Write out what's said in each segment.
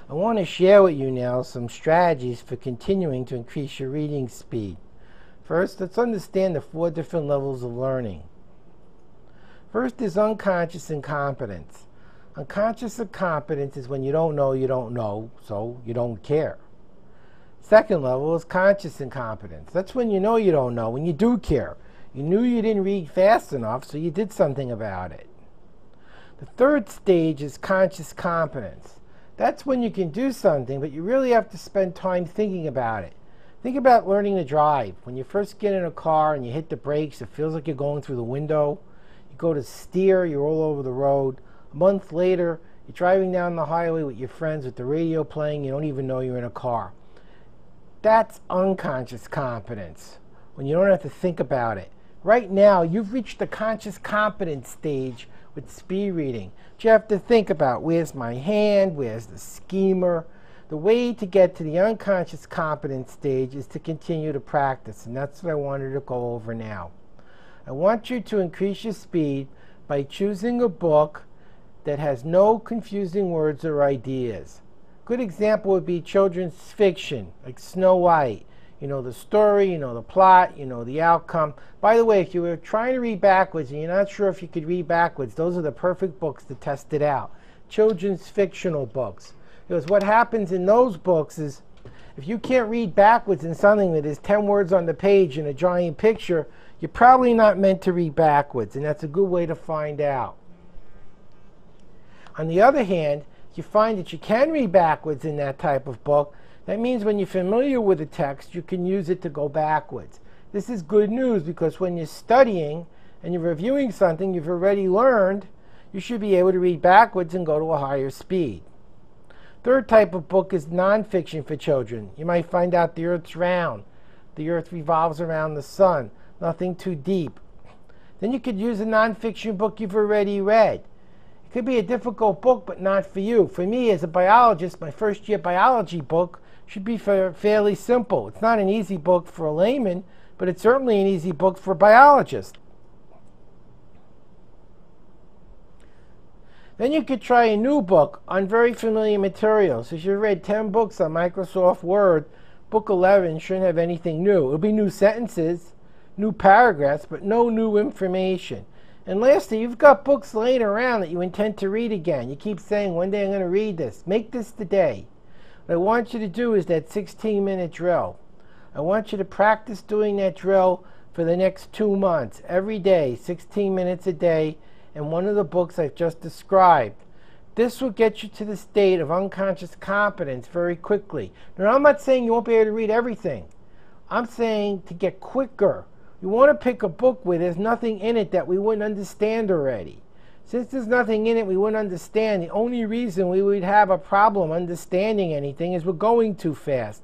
I want to share with you now some strategies for continuing to increase your reading speed. First, let's understand the 4 different levels of learning. First is unconscious incompetence. Unconscious incompetence is when you don't know, so you don't care. Second level is conscious incompetence. That's when you know you don't know, when you do care. You knew you didn't read fast enough, so you did something about it. The third stage is conscious competence. That's when you can do something, but you really have to spend time thinking about it. Think about learning to drive. When you first get in a car and you hit the brakes, it feels like you're going through the window. You go to steer, you're all over the road. A month later, you're driving down the highway with your friends with the radio playing, you don't even know you're in a car. That's unconscious competence, when you don't have to think about it. Right now, you've reached the conscious competence stage with speed reading. But you have to think about, where's my hand, where's the schemer. The way to get to the unconscious competence stage is to continue to practice, and that's what I wanted to go over now. I want you to increase your speed by choosing a book that has no confusing words or ideas. A good example would be children's fiction, like Snow White. You know the story, you know the plot, you know the outcome. By the way, if you were trying to read backwards and you're not sure if you could read backwards, those are the perfect books to test it out. Children's fictional books. Because what happens in those books is, if you can't read backwards in something that is 10 words on the page in a giant picture, you're probably not meant to read backwards, and that's a good way to find out. On the other hand, if you find that you can read backwards in that type of book, that means when you're familiar with the text, you can use it to go backwards. This is good news, because when you're studying and you're reviewing something you've already learned, you should be able to read backwards and go to a higher speed. Third type of book is nonfiction for children. You might find out the Earth's round. The Earth revolves around the sun. Nothing too deep. Then you could use a nonfiction book you've already read. It could be a difficult book, but not for you. For me, as a biologist, my first year biology book should be fairly simple. It's not an easy book for a layman, but it's certainly an easy book for a biologist. Then you could try a new book on very familiar materials. If you've read 10 books on Microsoft Word, book 11 shouldn't have anything new. It'll be new sentences, new paragraphs, but no new information. And lastly, you've got books laying around that you intend to read again. You keep saying, one day I'm going to read this. Make this the day. What I want you to do is that 16-minute drill. I want you to practice doing that drill for the next 2 months. Every day, 16 minutes a day, and one of the books I've just described. This will get you to the state of unconscious competence very quickly. Now, I'm not saying you won't be able to read everything. I'm saying to get quicker. You want to pick a book where there's nothing in it that we wouldn't understand already. Since there's nothing in it we wouldn't understand, the only reason we would have a problem understanding anything is we're going too fast.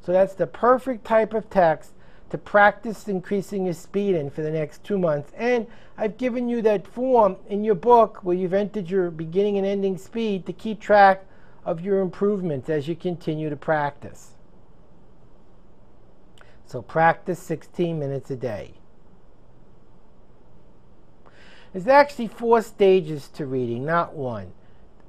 So that's the perfect type of text to practice increasing your speed in for the next 2 months. And I've given you that form in your book where you've entered your beginning and ending speed to keep track of your improvements as you continue to practice. So practice 16 minutes a day. There's actually 4 stages to reading, not 1.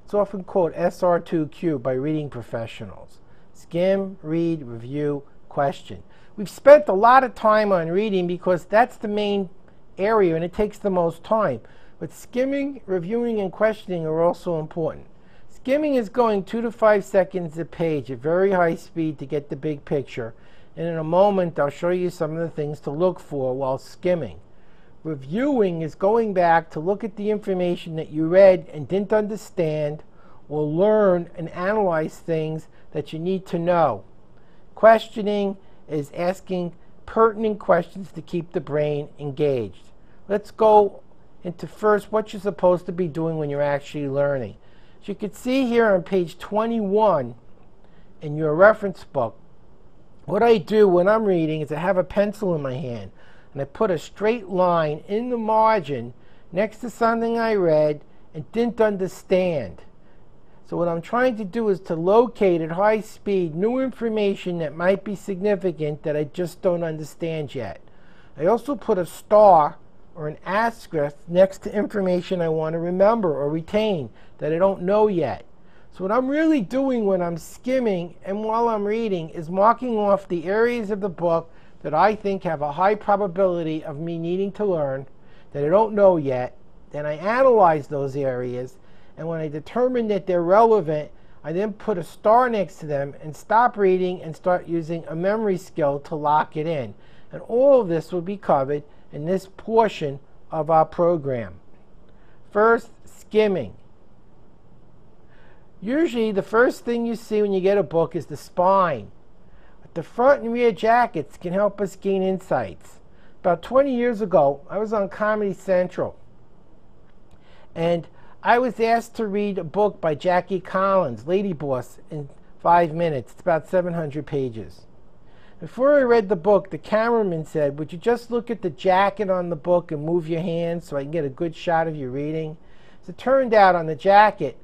It's often called SR2Q by reading professionals. Skim, read, review, question. We've spent a lot of time on reading because that's the main area and it takes the most time. But skimming, reviewing, and questioning are also important. Skimming is going 2 to 5 seconds a page at very high speed to get the big picture. And in a moment, I'll show you some of the things to look for while skimming. Reviewing is going back to look at the information that you read and didn't understand, or learn and analyze things that you need to know. Questioning is asking pertinent questions to keep the brain engaged. Let's go into first what you're supposed to be doing when you're actually learning. As you can see here on page 21 in your reference book, what I do when I'm reading is I have a pencil in my hand and I put a straight line in the margin next to something I read and didn't understand. So what I'm trying to do is to locate at high speed new information that might be significant that I just don't understand yet. I also put a star or an asterisk next to information I want to remember or retain that I don't know yet. So what I'm really doing when I'm skimming and while I'm reading is marking off the areas of the book that I think have a high probability of me needing to learn that I don't know yet. Then I analyze those areas, and when I determine that they're relevant, I then put a star next to them and stop reading and start using a memory skill to lock it in. And all of this will be covered in this portion of our program. First, skimming. Usually the first thing you see when you get a book is the spine. But the front and rear jackets can help us gain insights. About 20 years ago, I was on Comedy Central, and I was asked to read a book by Jackie Collins, Lady Boss, in 5 minutes. It's about 700 pages. Before I read the book, the cameraman said, "Would you just look at the jacket on the book and move your hands so I can get a good shot of you reading?" As it turned out, on the jacket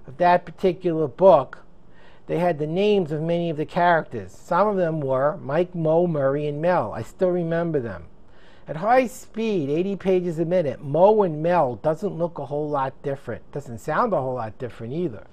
of that particular book, they had the names of many of the characters. Some of them were Mike, Mo, Murray, and Mel. I still remember them. At high speed, 80 pages a minute, Mo and Mel doesn't look a whole lot different. Doesn't sound a whole lot different either.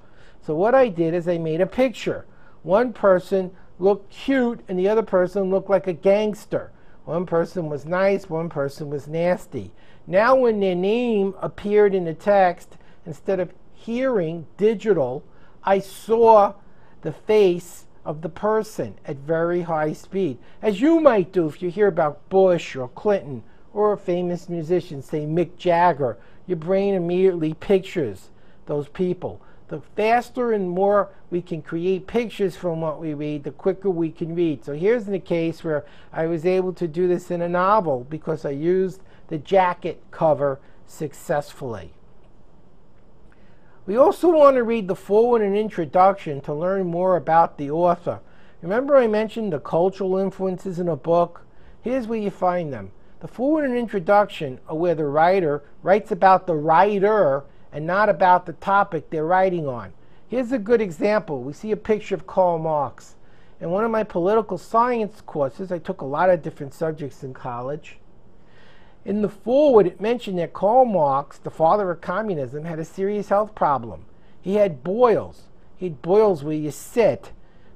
So what I did is I made a picture. One person looked cute and the other person looked like a gangster. One person was nice, one person was nasty. Now when their name appeared in the text, instead of hearing digital, I saw the face of the person at very high speed, as you might do if you hear about Bush or Clinton or a famous musician, say Mick Jagger. Your brain immediately pictures those people. The faster and more we can create pictures from what we read, the quicker we can read. So here's the case where I was able to do this in a novel because I used the jacket cover successfully. We also want to read the foreword and introduction to learn more about the author. Remember I mentioned the cultural influences in a book? Here's where you find them. The foreword and introduction are where the writer writes about the writer and not about the topic they're writing on. Here's a good example. We see a picture of Karl Marx. In one of my political science courses, I took a lot of different subjects in college. In the foreword, it mentioned that Karl Marx, the father of communism, had a serious health problem. He had boils. He had boils where you sit.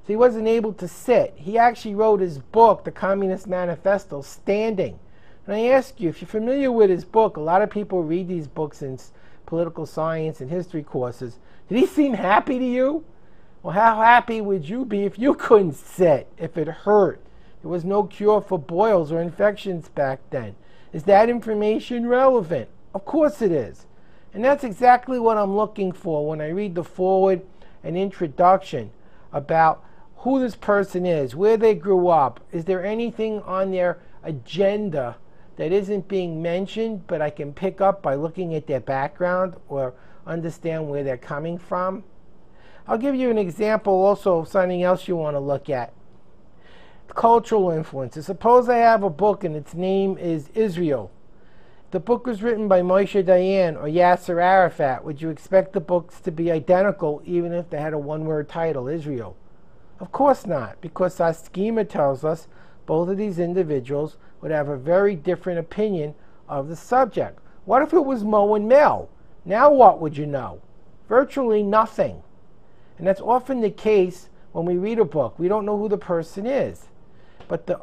So he wasn't able to sit. He actually wrote his book, The Communist Manifesto, standing. And I ask you, if you're familiar with his book, a lot of people read these books in political science and history courses. Did he seem happy to you? Well, how happy would you be if you couldn't sit, if it hurt? There was no cure for boils or infections back then. Is that information relevant? Of course it is. And that's exactly what I'm looking for when I read the foreword and introduction about who this person is, where they grew up. Is there anything on their agenda that isn't being mentioned, but I can pick up by looking at their background or understand where they're coming from? I'll give you an example also of something else you want to look at. Cultural influences. Suppose I have a book and its name is Israel. The book was written by Moshe Dayan or Yasser Arafat. Would you expect the books to be identical even if they had a one-word title, Israel? Of course not, because our schema tells us both of these individuals would have a very different opinion of the subject. What if it was Mo and Mel? Now what would you know? Virtually nothing. And that's often the case when we read a book. We don't know who the person is. But the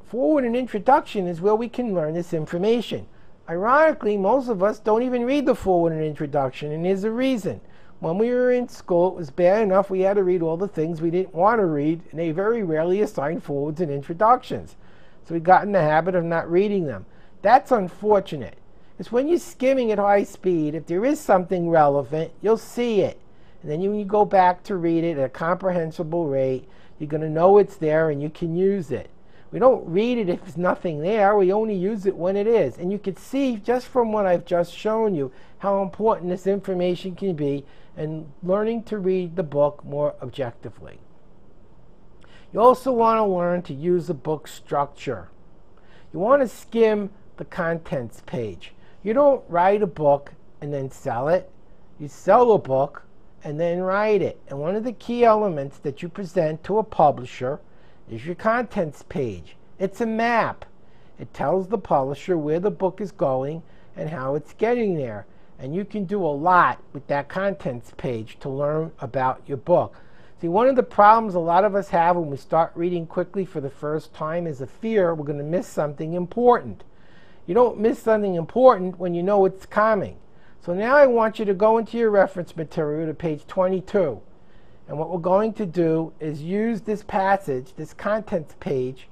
foreword and introduction is where we can learn this information. Ironically, most of us don't even read the foreword and introduction, and there's a reason. When we were in school, it was bad enough we had to read all the things we didn't want to read, and they very rarely assigned forewords and introductions. So we got in the habit of not reading them. That's unfortunate. It's when you're skimming at high speed, if there is something relevant, you'll see it. And then when you go back to read it at a comprehensible rate, you're going to know it's there and you can use it. We don't read it if there's nothing there. We only use it when it is. And you can see just from what I've just shown you how important this information can be in learning to read the book more objectively. You also want to learn to use the book structure. You want to skim the contents page. You don't write a book and then sell it. You sell a book and then write it. And one of the key elements that you present to a publisher is your contents page. It's a map. It tells the publisher where the book is going and how it's getting there. And you can do a lot with that contents page to learn about your book. See, one of the problems a lot of us have when we start reading quickly for the first time is a fear we're going to miss something important. You don't miss something important when you know it's coming. So now I want you to go into your reference material to page 22. And what we're going to do is use this passage, this contents page.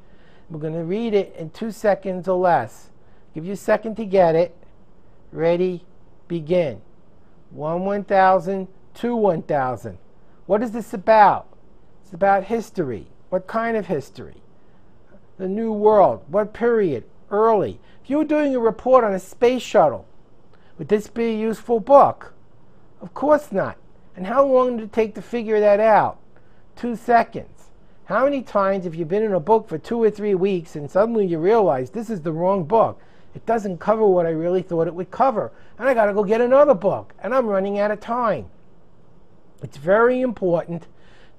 We're going to read it in 2 seconds or less. Give you a second to get it. Ready, begin. 1,000, 1,000. What is this about? It's about history. What kind of history? The New World. What period? Early. If you were doing a report on a space shuttle, would this be a useful book? Of course not. And how long did it take to figure that out? 2 seconds. How many times have you been in a book for 2 or 3 weeks and suddenly you realize this is the wrong book? It doesn't cover what I really thought it would cover. And I got to go get another book. And I'm running out of time. It's very important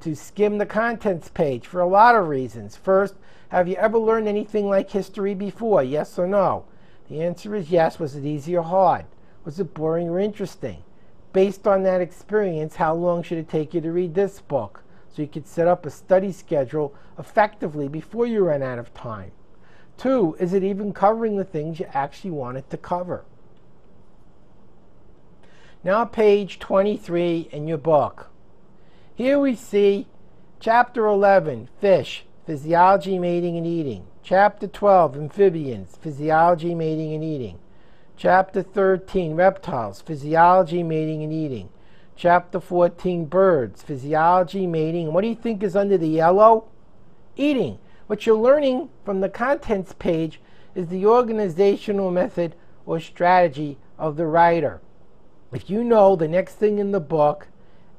to skim the contents page for a lot of reasons. First, have you ever learned anything like history before? Yes or no? The answer is yes. Was it easy or hard? Was it boring or interesting? Based on that experience, how long should it take you to read this book? So you could set up a study schedule effectively before you run out of time. 2, is it even covering the things you actually want it to cover? Now page 23 in your book. Here we see chapter 11, fish, physiology, mating, and eating. Chapter 12, amphibians, physiology, mating, and eating. Chapter 13, reptiles, physiology, mating, and eating. Chapter 14, birds, physiology, mating. And what do you think is under the yellow? Eating. What you're learning from the contents page is the organizational method or strategy of the writer. If you know the next thing in the book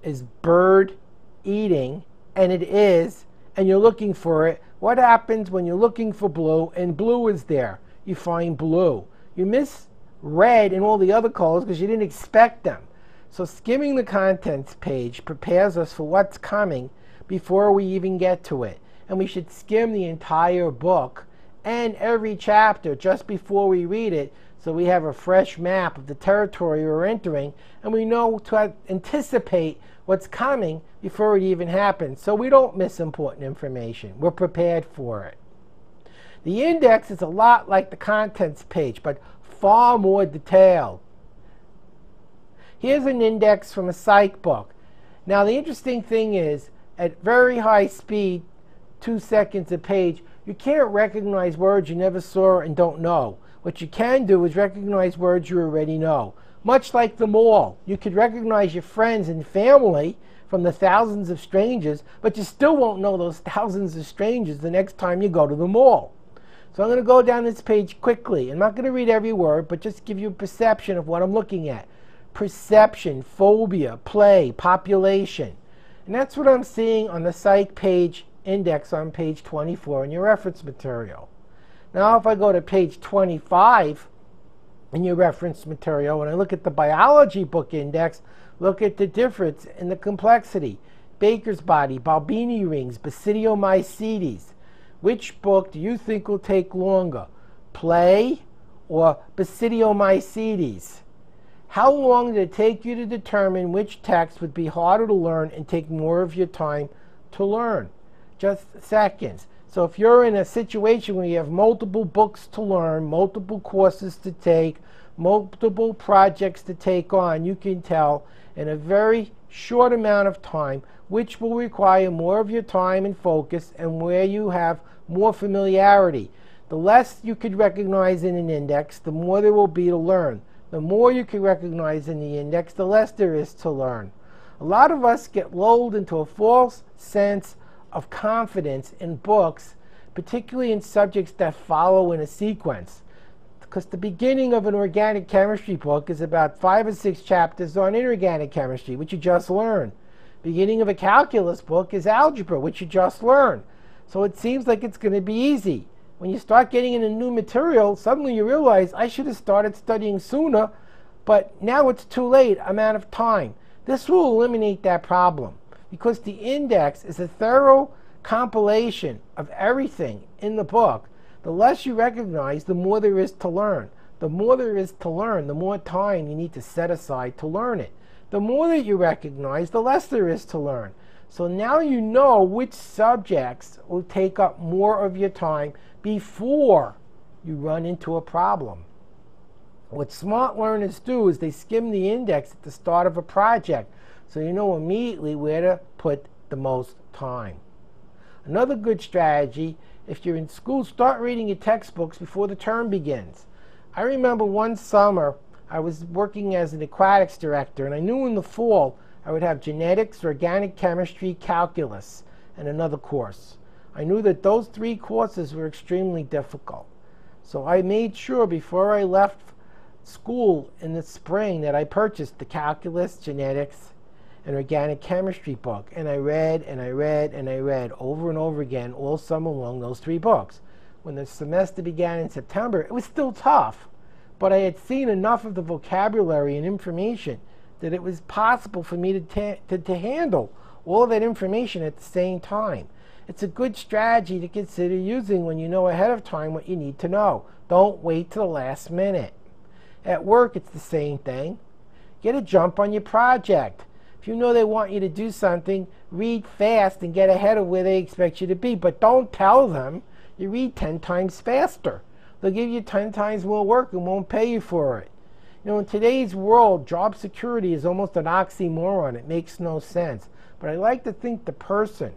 is bird eating, and it is, and you're looking for it, what happens when you're looking for blue and blue is there? You find blue. You miss red and all the other colors because you didn't expect them. So skimming the contents page prepares us for what's coming before we even get to it. And we should skim the entire book and every chapter just before we read it, so we have a fresh map of the territory we're entering, and we know to anticipate what's coming before it even happens, so we don't miss important information. We're prepared for it. The index is a lot like the contents page, but far more detailed. Here's an index from a psych book. Now the interesting thing is, at very high speed, 2 seconds a page, you can't recognize words you never saw and don't know. What you can do is recognize words you already know. Much like the mall, you could recognize your friends and family from the thousands of strangers, but you still won't know those thousands of strangers the next time you go to the mall. So I'm going to go down this page quickly. I'm not going to read every word, but just give you a perception of what I'm looking at. Perception, phobia, play, population. And that's what I'm seeing on the psych page index on page 24 in your reference material. Now if I go to page 25 in your reference material, when I look at the biology book index, look at the difference in the complexity. Baker's body, Balbini rings, Basidiomycetes. Which book do you think will take longer? Play or Basidiomycetes? How long did it take you to determine which text would be harder to learn and take more of your time to learn? Just seconds. So if you're in a situation where you have multiple books to learn, multiple courses to take, multiple projects to take on, you can tell in a very short amount of time which will require more of your time and focus and where you have more familiarity. The less you could recognize in an index, the more there will be to learn. The more you can recognize in the index, the less there is to learn. A lot of us get lulled into a false sense of confidence in books, particularly in subjects that follow in a sequence. Because the beginning of an organic chemistry book is about 5 or 6 chapters on inorganic chemistry, which you just learned. Beginning of a calculus book is algebra, which you just learned. So it seems like it's going to be easy. When you start getting into new material, suddenly you realize, I should have started studying sooner, but now it's too late. I'm out of time. This will eliminate that problem, because the index is a thorough compilation of everything in the book. The less you recognize, the more there is to learn. The more there is to learn, the more time you need to set aside to learn it. The more that you recognize, the less there is to learn. So now you know which subjects will take up more of your time before you run into a problem. What smart learners do is they skim the index at the start of a project, so you know immediately where to put the most time. Another good strategy, if you're in school, start reading your textbooks before the term begins. I remember one summer I was working as an aquatics director, and I knew in the fall I would have genetics, organic chemistry, calculus, and another course. I knew that those 3 courses were extremely difficult. So I made sure before I left school in the spring that I purchased the calculus, genetics, and organic chemistry book. And I read and I read and I read over and over again all summer long those 3 books. When the semester began in September, it was still tough, but I had seen enough of the vocabulary and information that it was possible for me to handle all of that information at the same time. It's a good strategy to consider using when you know ahead of time what you need to know. Don't wait till the last minute. At work, it's the same thing. Get a jump on your project. If you know they want you to do something, read fast and get ahead of where they expect you to be. But don't tell them you read 10 times faster. They'll give you 10 times more work and won't pay you for it. You know, in today's world, job security is almost an oxymoron. It makes no sense. But I like to think the person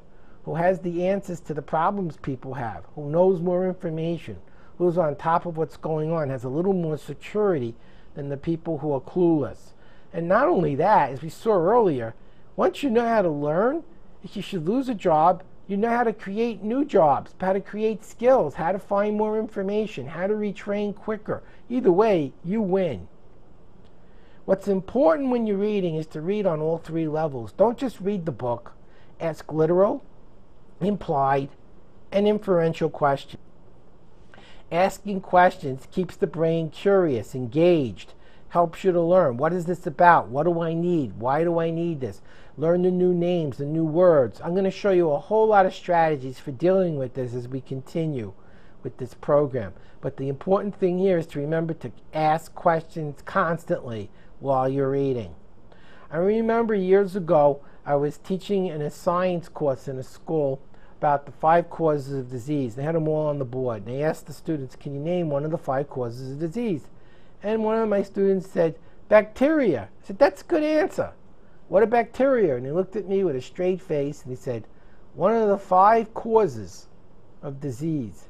who has the answers to the problems people have, who knows more information, who's on top of what's going on, has a little more security than the people who are clueless. And not only that, as we saw earlier, once you know how to learn, if you should lose a job, you know how to create new jobs, how to create skills, how to find more information, how to retrain quicker. Either way, you win. What's important when you're reading is to read on all 3 levels. Don't just read the book. Ask literal, implied, and inferential questions. Asking questions keeps the brain curious, engaged, helps you to learn. What is this about? What do I need? Why do I need this? Learn the new names, the new words. I'm going to show you a whole lot of strategies for dealing with this as we continue with this program. But the important thing here is to remember to ask questions constantly while you're reading. I remember years ago I was teaching in a science course in a school about the 5 causes of disease. They had them all on the board. They asked the students, can you name one of the 5 causes of disease? And one of my students said, bacteria. I said, that's a good answer. What are bacteria? And he looked at me with a straight face and he said, one of the 5 causes of disease.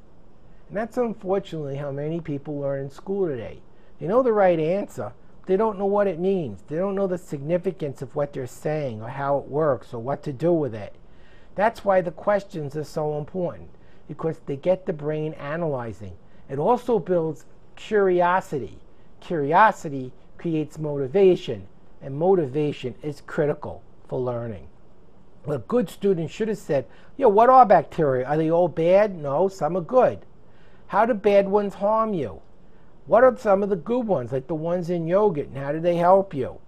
And that's unfortunately how many people learn in school today. They know the right answer, but they don't know what it means. They don't know the significance of what they're saying or how it works or what to do with it. That's why the questions are so important, because they get the brain analyzing. It also builds curiosity. Curiosity creates motivation, and motivation is critical for learning. A good student should have said, yeah, what are bacteria? Are they all bad? No, some are good. How do bad ones harm you? What are some of the good ones, like the ones in yogurt, and how do they help you?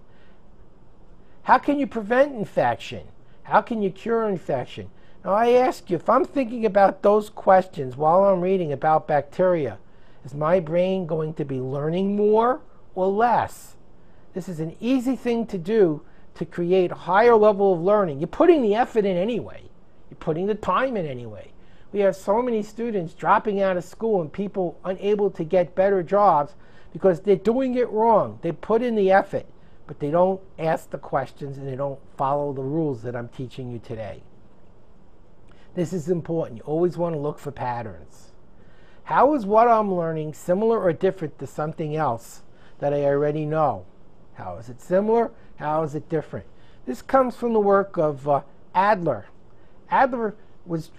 How can you prevent infection? How can you cure infection? Now I ask you, if I'm thinking about those questions while I'm reading about bacteria, is my brain going to be learning more or less? This is an easy thing to do to create a higher level of learning. You're putting the effort in anyway. You're putting the time in anyway. We have so many students dropping out of school and people unable to get better jobs because they're doing it wrong. They put in the effort, but they don't ask the questions and they don't follow the rules that I'm teaching you today. This is important. You always want to look for patterns. How is what I'm learning similar or different to something else that I already know? How is it similar? How is it different? This comes from the work of Adler. Adler was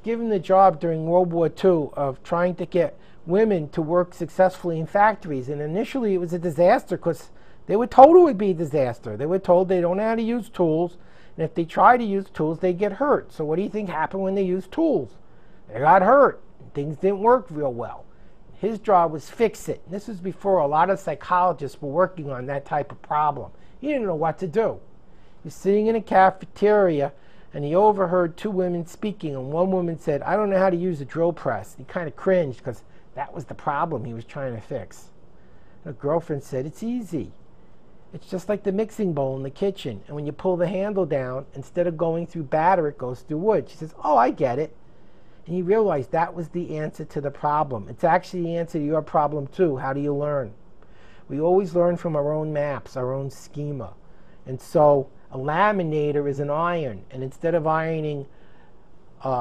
given the job during World War II of trying to get women to work successfully in factories. And initially it was a disaster because they were told it would be a disaster. They were told they don't know how to use tools. And if they try to use tools, they get hurt. So what do you think happened when they used tools? They got hurt. Things didn't work real well. His job was fix it. This was before a lot of psychologists were working on that type of problem. He didn't know what to do. He was sitting in a cafeteria and he overheard 2 women speaking, and one woman said, I don't know how to use a drill press. He kind of cringed because that was the problem he was trying to fix. And a girlfriend said, it's easy. It's just like the mixing bowl in the kitchen. And when you pull the handle down, instead of going through batter, it goes through wood. She says, oh, I get it. And he realized that was the answer to the problem. It's actually the answer to your problem too. How do you learn? We always learn from our own maps, our own schema. And so a laminator is an iron. And instead of ironing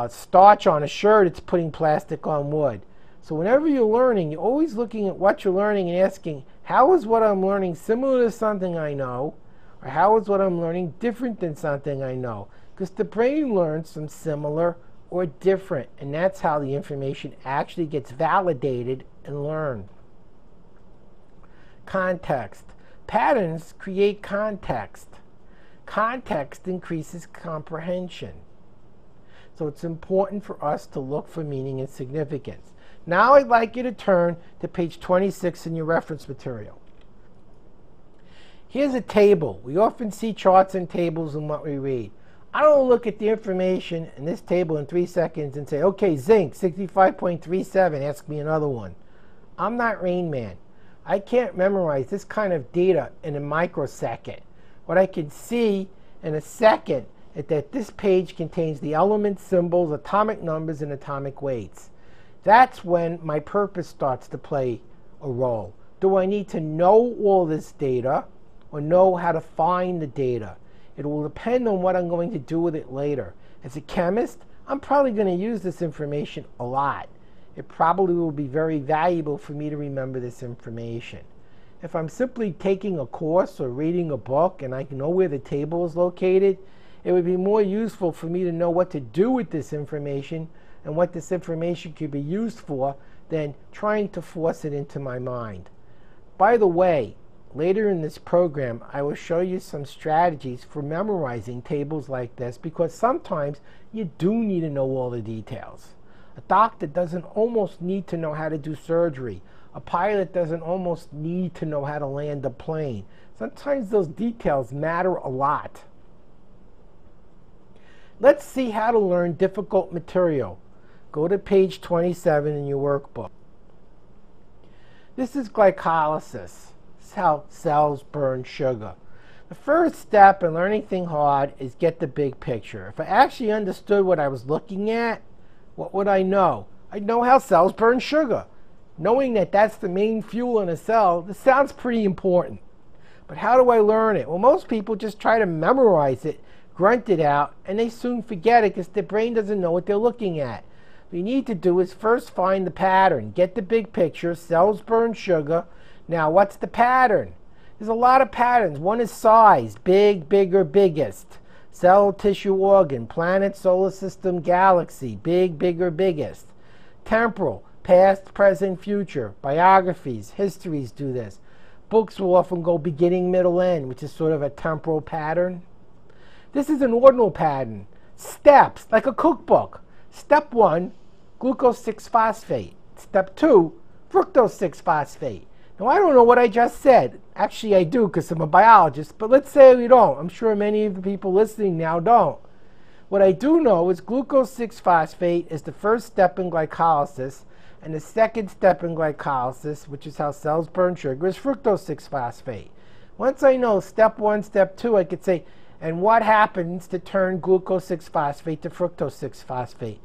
starch on a shirt, it's putting plastic on wood. So whenever you're learning, you're always looking at what you're learning and asking, how is what I'm learning similar to something I know? Or how is what I'm learning different than something I know? Because the brain learns from similar or different. And that's how the information actually gets validated and learned. Context. Patterns create context. Context increases comprehension. So it's important for us to look for meaning and significance. Now I'd like you to turn to page 26 in your reference material. Here's a table. We often see charts and tables in what we read. I don't look at the information in this table in 3 seconds and say, okay, zinc, 65.37, ask me another one. I'm not Rain Man. I can't memorize this kind of data in a microsecond. What I can see in a second is that this page contains the elements, symbols, atomic numbers, and atomic weights. That's when my purpose starts to play a role. Do I need to know all this data or know how to find the data? It will depend on what I'm going to do with it later. As a chemist, I'm probably going to use this information a lot. It probably will be very valuable for me to remember this information. If I'm simply taking a course or reading a book and I know where the table is located, it would be more useful for me to know what to do with this information and what this information could be used for than trying to force it into my mind. By the way, later in this program, I will show you some strategies for memorizing tables like this, because sometimes you do need to know all the details. A doctor doesn't almost need to know how to do surgery. A pilot doesn't almost need to know how to land a plane. Sometimes those details matter a lot. Let's see how to learn difficult material. Go to page 27 in your workbook. This is glycolysis. This is how cells burn sugar. The first step in learning anything hard is get the big picture. If I actually understood what I was looking at, what would I know? I'd know how cells burn sugar. Knowing that that's the main fuel in a cell, this sounds pretty important. But how do I learn it? Well, most people just try to memorize it, grunt it out, and they soon forget it because their brain doesn't know what they're looking at. What you need to do is first find the pattern. Get the big picture. Cells burn sugar. Now, what's the pattern? There's a lot of patterns. One is size. Big, bigger, biggest. Cell, tissue, organ. Planet, solar system, galaxy. Big, bigger, biggest. Temporal. Past, present, future. Biographies, histories do this. Books will often go beginning, middle, end, which is sort of a temporal pattern. This is an ordinal pattern. Steps, like a cookbook. Step 1, glucose 6-phosphate. Step 2, fructose 6-phosphate. Now, I don't know what I just said. Actually, I do because I'm a biologist, but let's say we don't. I'm sure many of the people listening now don't. What I do know is glucose 6-phosphate is the first step in glycolysis, and the second step in glycolysis, which is how cells burn sugar, is fructose 6-phosphate. Once I know step 1, step 2, I could say, and what happens to turn glucose 6-phosphate to fructose 6-phosphate?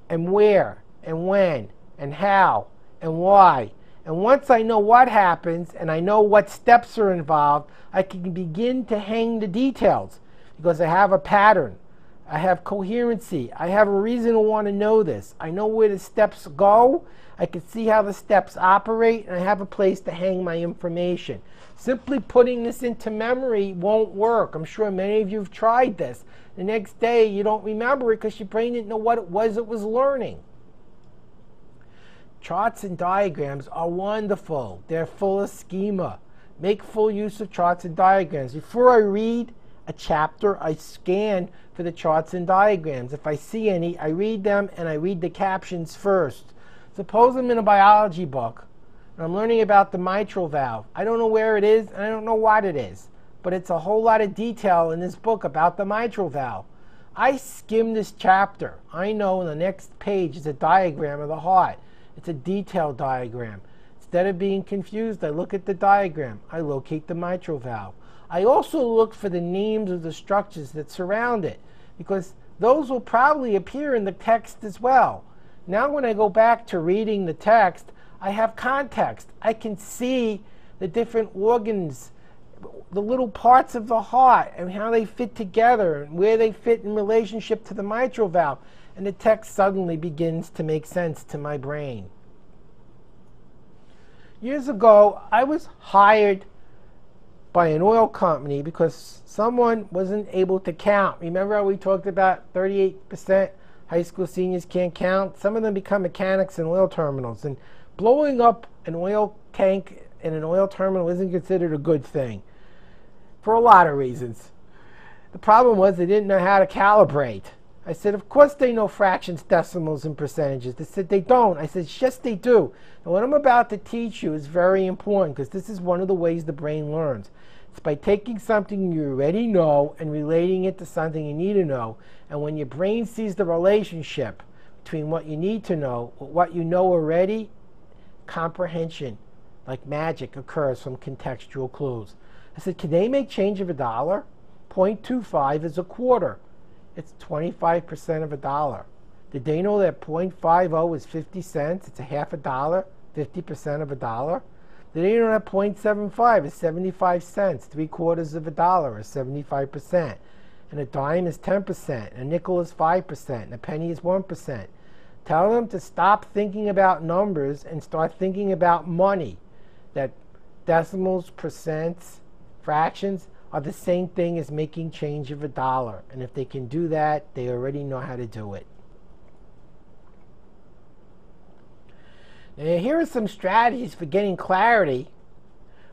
And where? And when? And how? And why? And once I know what happens and I know what steps are involved, I can begin to hang the details because I have a pattern. I have coherency. I have a reason to want to know this. I know where the steps go. I can see how the steps operate, and I have a place to hang my information. Simply putting this into memory won't work. I'm sure many of you have tried this. The next day, you don't remember it because your brain didn't know what it was learning. Charts and diagrams are wonderful. They're full of schema. Make full use of charts and diagrams. Before I read a chapter, I scan for the charts and diagrams. If I see any, I read them and I read the captions first. Suppose I'm in a biology book and I'm learning about the mitral valve. I don't know where it is and I don't know what it is, but it's a whole lot of detail in this book about the mitral valve. I skim this chapter. I know the next page is a diagram of the heart. It's a detailed diagram. It's Instead of being confused, I look at the diagram. I locate the mitral valve. I also look for the names of the structures that surround it, because those will probably appear in the text as well. Now when I go back to reading the text, I have context. I can see the different organs, the little parts of the heart, and how they fit together, and where they fit in relationship to the mitral valve. And the text suddenly begins to make sense to my brain. Years ago, I was hired by an oil company because someone wasn't able to count. Remember how we talked about 38% high school seniors can't count? Some of them become mechanics in oil terminals. And blowing up an oil tank in an oil terminal isn't considered a good thing for a lot of reasons. The problem was they didn't know how to calibrate. I said, of course they know fractions, decimals, and percentages. They said, they don't. I said, yes, they do. And what I'm about to teach you is very important, because this is one of the ways the brain learns. It's by taking something you already know and relating it to something you need to know. And when your brain sees the relationship between what you need to know, what you know already, comprehension, like magic, occurs from contextual clues. I said, can they make change of $1? 0.25 is a quarter. It's 25% of $1. Did they know that 0.50 is 50 cents? It's a half $1, 50% of $1. Did they know that 0.75 is 75 cents, 3/4 of $1 is 75%? And a dime is 10%, a nickel is 5%, and a penny is 1%. Tell them to stop thinking about numbers and start thinking about money. That decimals, percents, fractions are the same thing as making change of $1. And if they can do that, they already know how to do it. Now, here are some strategies for getting clarity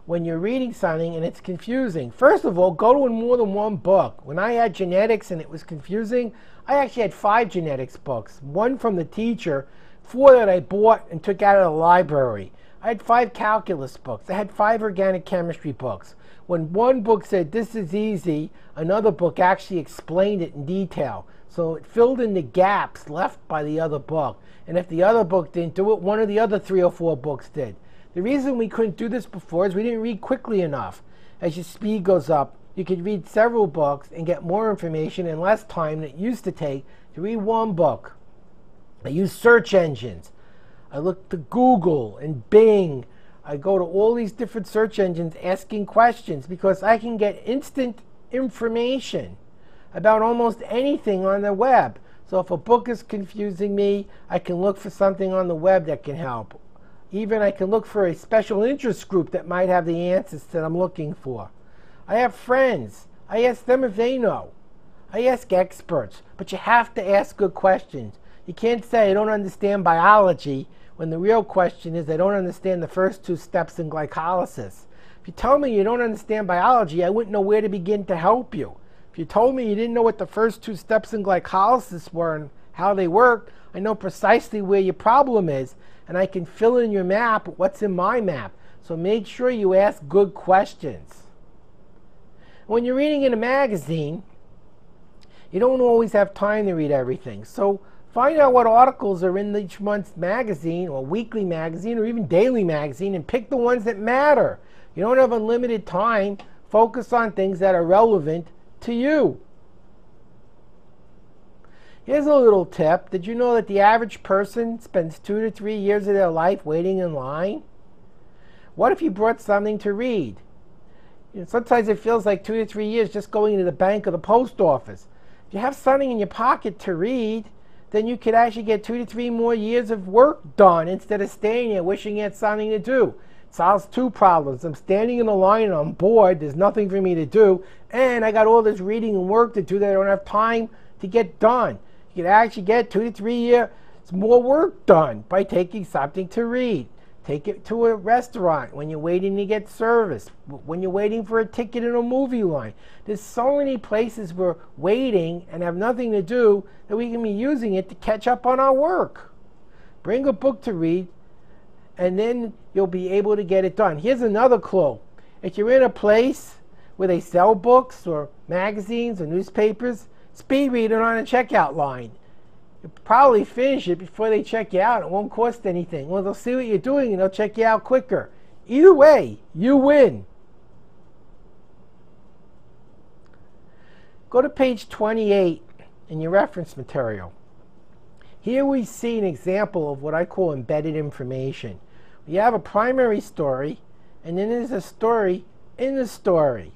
when you're reading something and it's confusing. First of all, go to more than one book. When I had genetics and it was confusing, I actually had 5 genetics books. 1 from the teacher, 4 that I bought and took out of the library. I had 5 calculus books. I had 5 organic chemistry books. When one book said, this is easy, another book actually explained it in detail. So it filled in the gaps left by the other book. And if the other book didn't do it, one of the other 3 or 4 books did. The reason we couldn't do this before is we didn't read quickly enough. As your speed goes up, you could read several books and get more information in less time than it used to take to read one book. I use search engines. I look to Google and Bing. I go to all these different search engines asking questions because I can get instant information about almost anything on the web. So if a book is confusing me, I can look for something on the web that can help. Even I can look for a special interest group that might have the answers that I'm looking for. I have friends. I ask them if they know. I ask experts, but you have to ask good questions. You can't say I don't understand biology when the real question is I don't understand the first 2 steps in glycolysis. If you tell me you don't understand biology, I wouldn't know where to begin to help you. If you told me you didn't know what the first 2 steps in glycolysis were and how they work, I know precisely where your problem is, and I can fill in your map with what's in my map. So make sure you ask good questions. When you're reading in a magazine, you don't always have time to read everything. So find out what articles are in each month's magazine or weekly magazine or even daily magazine and pick the ones that matter. You don't have unlimited time. Focus on things that are relevant to you. Here's a little tip. Did you know that the average person spends 2 to 3 years of their life waiting in line? What if you brought something to read? Sometimes it feels like 2 to 3 years just going to the bank or the post office. If you have something in your pocket to read, then you could actually get 2 to 3 more years of work done instead of staying there wishing you had something to do. It solves 2 problems. I'm standing in the line and I'm bored, there's nothing for me to do, and I got all this reading and work to do that I don't have time to get done. You could actually get 2 to 3 years more work done by taking something to read. Take it to a restaurant when you're waiting to get service, when you're waiting for a ticket in a movie line. There's so many places we're waiting and have nothing to do that we can be using it to catch up on our work. Bring a book to read, and then you'll be able to get it done. Here's another clue. If you're in a place where they sell books or magazines or newspapers, speed read it on a checkout line. You'll probably finish it before they check you out. It won't cost anything. Well, they'll see what you're doing and they'll check you out quicker. Either way, you win. Go to page 28 in your reference material. Here we see an example of what I call embedded information. We have a primary story, and then there's a story in the story.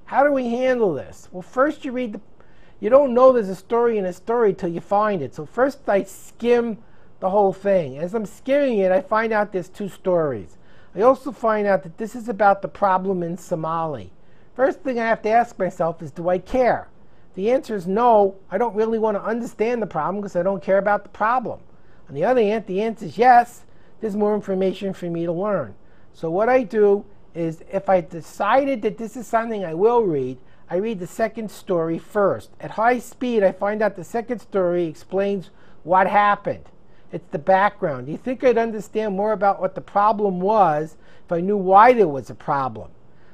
How do we handle this? Well, first you don't know there's a story in a story till you find it. So first I skim the whole thing. As I'm skimming it, I find out there's two stories. I also find out that this is about the problem in Somali. First thing I have to ask myself is, do I care? The answer is no. I don't really want to understand the problem because I don't care about the problem. On the other hand, the answer is yes. There's more information for me to learn. So what I do is, if I decided that this is something I will read, I read the second story first. At high speed, I find out the second story explains what happened. It's the background. Do you think I'd understand more about what the problem was if I knew why there was a problem?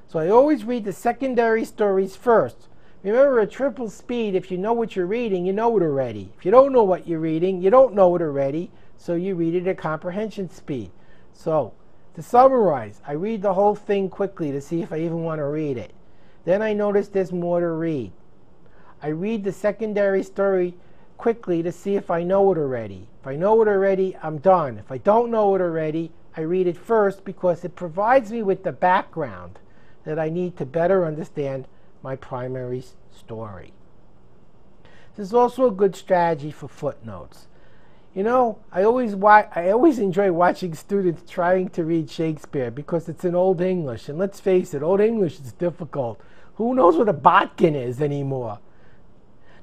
So I always read the secondary stories first. Remember, at triple speed, if you know what you're reading, you know it already. If you don't know what you're reading, you don't know it already, so you read it at comprehension speed. So, to summarize, I read the whole thing quickly to see if I even want to read it. Then I notice there's more to read. I read the secondary story quickly to see if I know it already. If I know it already, I'm done. If I don't know it already, I read it first because it provides me with the background that I need to better understand my primary story. This is also a good strategy for footnotes. You know, I always enjoy watching students trying to read Shakespeare because it's in Old English. And let's face it, Old English is difficult. Who knows what a bodkin is anymore?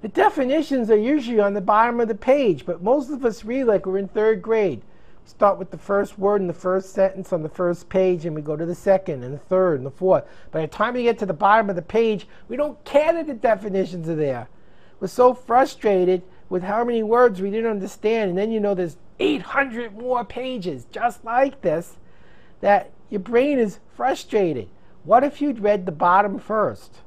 The definitions are usually on the bottom of the page, but most of us read like we're in third grade. We start with the first word in the first sentence on the first page, and we go to the second and the third and the fourth. By the time we get to the bottom of the page, we don't care that the definitions are there. We're so frustrated with how many words we didn't understand, and then you know there's 800 more pages just like this, that your brain is frustrated. What if you'd read the bottom first?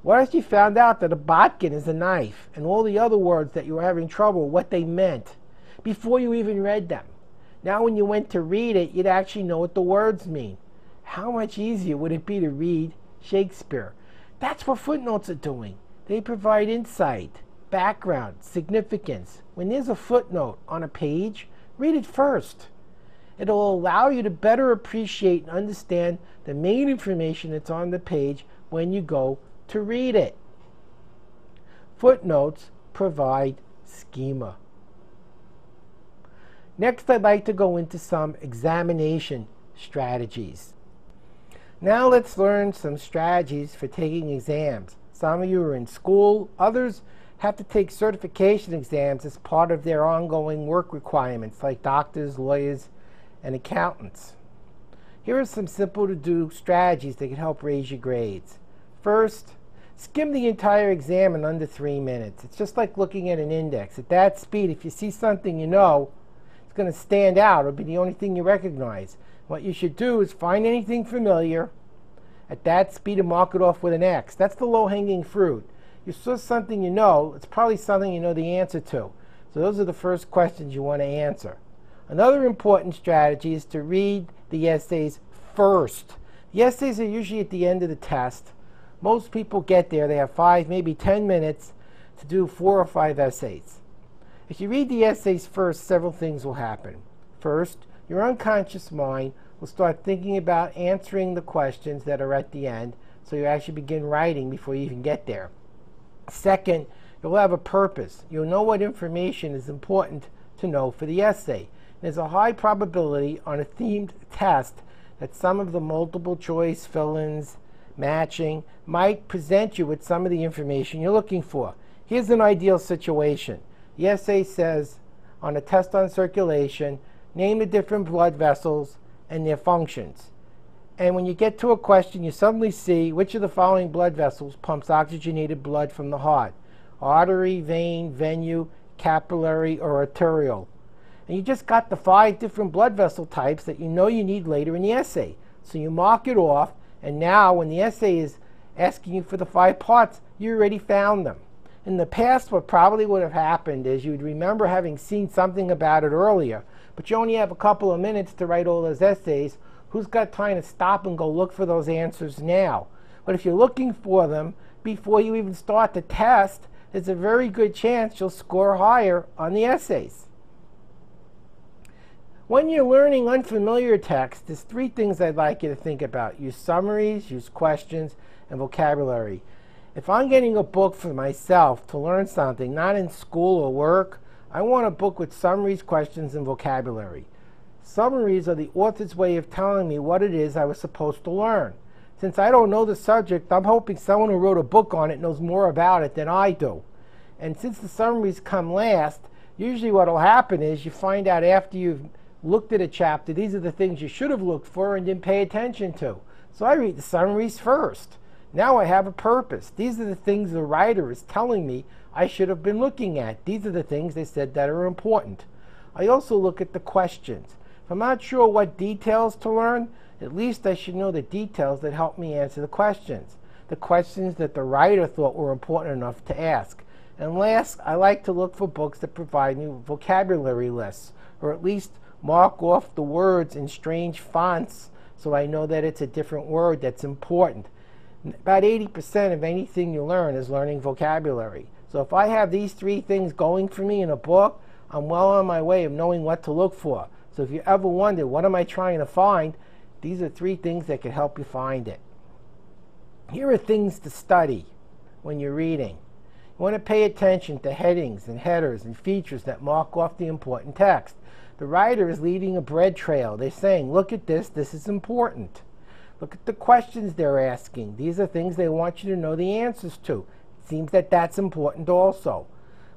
What if you found out that a bodkin is a knife and all the other words that you were having trouble, what they meant, before you even read them? Now when you went to read it, you'd actually know what the words mean. How much easier would it be to read Shakespeare? That's what footnotes are doing. They provide insight, background, significance. When there's a footnote on a page, read it first. It'll allow you to better appreciate and understand the main information that's on the page when you go to read it. Footnotes provide schema. Next, I'd like to go into some examination strategies. Now let's learn some strategies for taking exams. Some of you are in school, others have to take certification exams as part of their ongoing work requirements, like doctors, lawyers, and accountants. Here are some simple to do strategies that can help raise your grades. First, skim the entire exam in under 3 minutes. It's just like looking at an index. At that speed, if you see something you know, it's going to stand out. It'll be the only thing you recognize. What you should do is find anything familiar at that speed and mark it off with an X. That's the low-hanging fruit. You saw something you know, it's probably something you know the answer to. So those are the first questions you want to answer. Another important strategy is to read the essays first. The essays are usually at the end of the test. Most people get there, they have 5, maybe 10 minutes to do 4 or 5 essays. If you read the essays first, several things will happen. First, your unconscious mind will start thinking about answering the questions that are at the end, so you actually begin writing before you even get there. Second, you'll have a purpose. You'll know what information is important to know for the essay. There's a high probability on a themed test that some of the multiple choice fill-ins, matching, might present you with some of the information you're looking for. Here's an ideal situation. The essay says, on a test on circulation, name the different blood vessels and their functions. And when you get to a question, you suddenly see which of the following blood vessels pumps oxygenated blood from the heart: artery, vein, venu, capillary, or arterial. And you just got the 5 different blood vessel types that you know you need later in the essay. So you mark it off, and now when the essay is asking you for the 5 parts, you already found them. In the past, what probably would have happened is you'd remember having seen something about it earlier, but you only have a couple of minutes to write all those essays. Who's got time to stop and go look for those answers now? But if you're looking for them before you even start the test, there's a very good chance you'll score higher on the essays. When you're learning unfamiliar text, there's three things I'd like you to think about. Use summaries, use questions, and vocabulary. If I'm getting a book for myself to learn something, not in school or work, I want a book with summaries, questions, and vocabulary. Summaries are the author's way of telling me what it is I was supposed to learn. Since I don't know the subject, I'm hoping someone who wrote a book on it knows more about it than I do. And since the summaries come last, usually what will happen is you find out after you've looked at a chapter, these are the things you should have looked for and didn't pay attention to. So I read the summaries first. Now I have a purpose. These are the things the writer is telling me I should have been looking at. These are the things they said that are important. I also look at the questions. If I'm not sure what details to learn, at least I should know the details that help me answer the questions that the writer thought were important enough to ask. And last, I like to look for books that provide me with vocabulary lists, or at least mark off the words in strange fonts so I know that it's a different word that's important. About 80% of anything you learn is learning vocabulary. So if I have these three things going for me in a book, I'm well on my way of knowing what to look for. So if you ever wonder, what am I trying to find? These are three things that can help you find it. Here are things to study when you're reading. You want to pay attention to headings and headers and features that mark off the important text. The writer is leading a bread trail. They're saying, look at this is important. Look at the questions they're asking. These are things they want you to know the answers to. It seems that that's important also.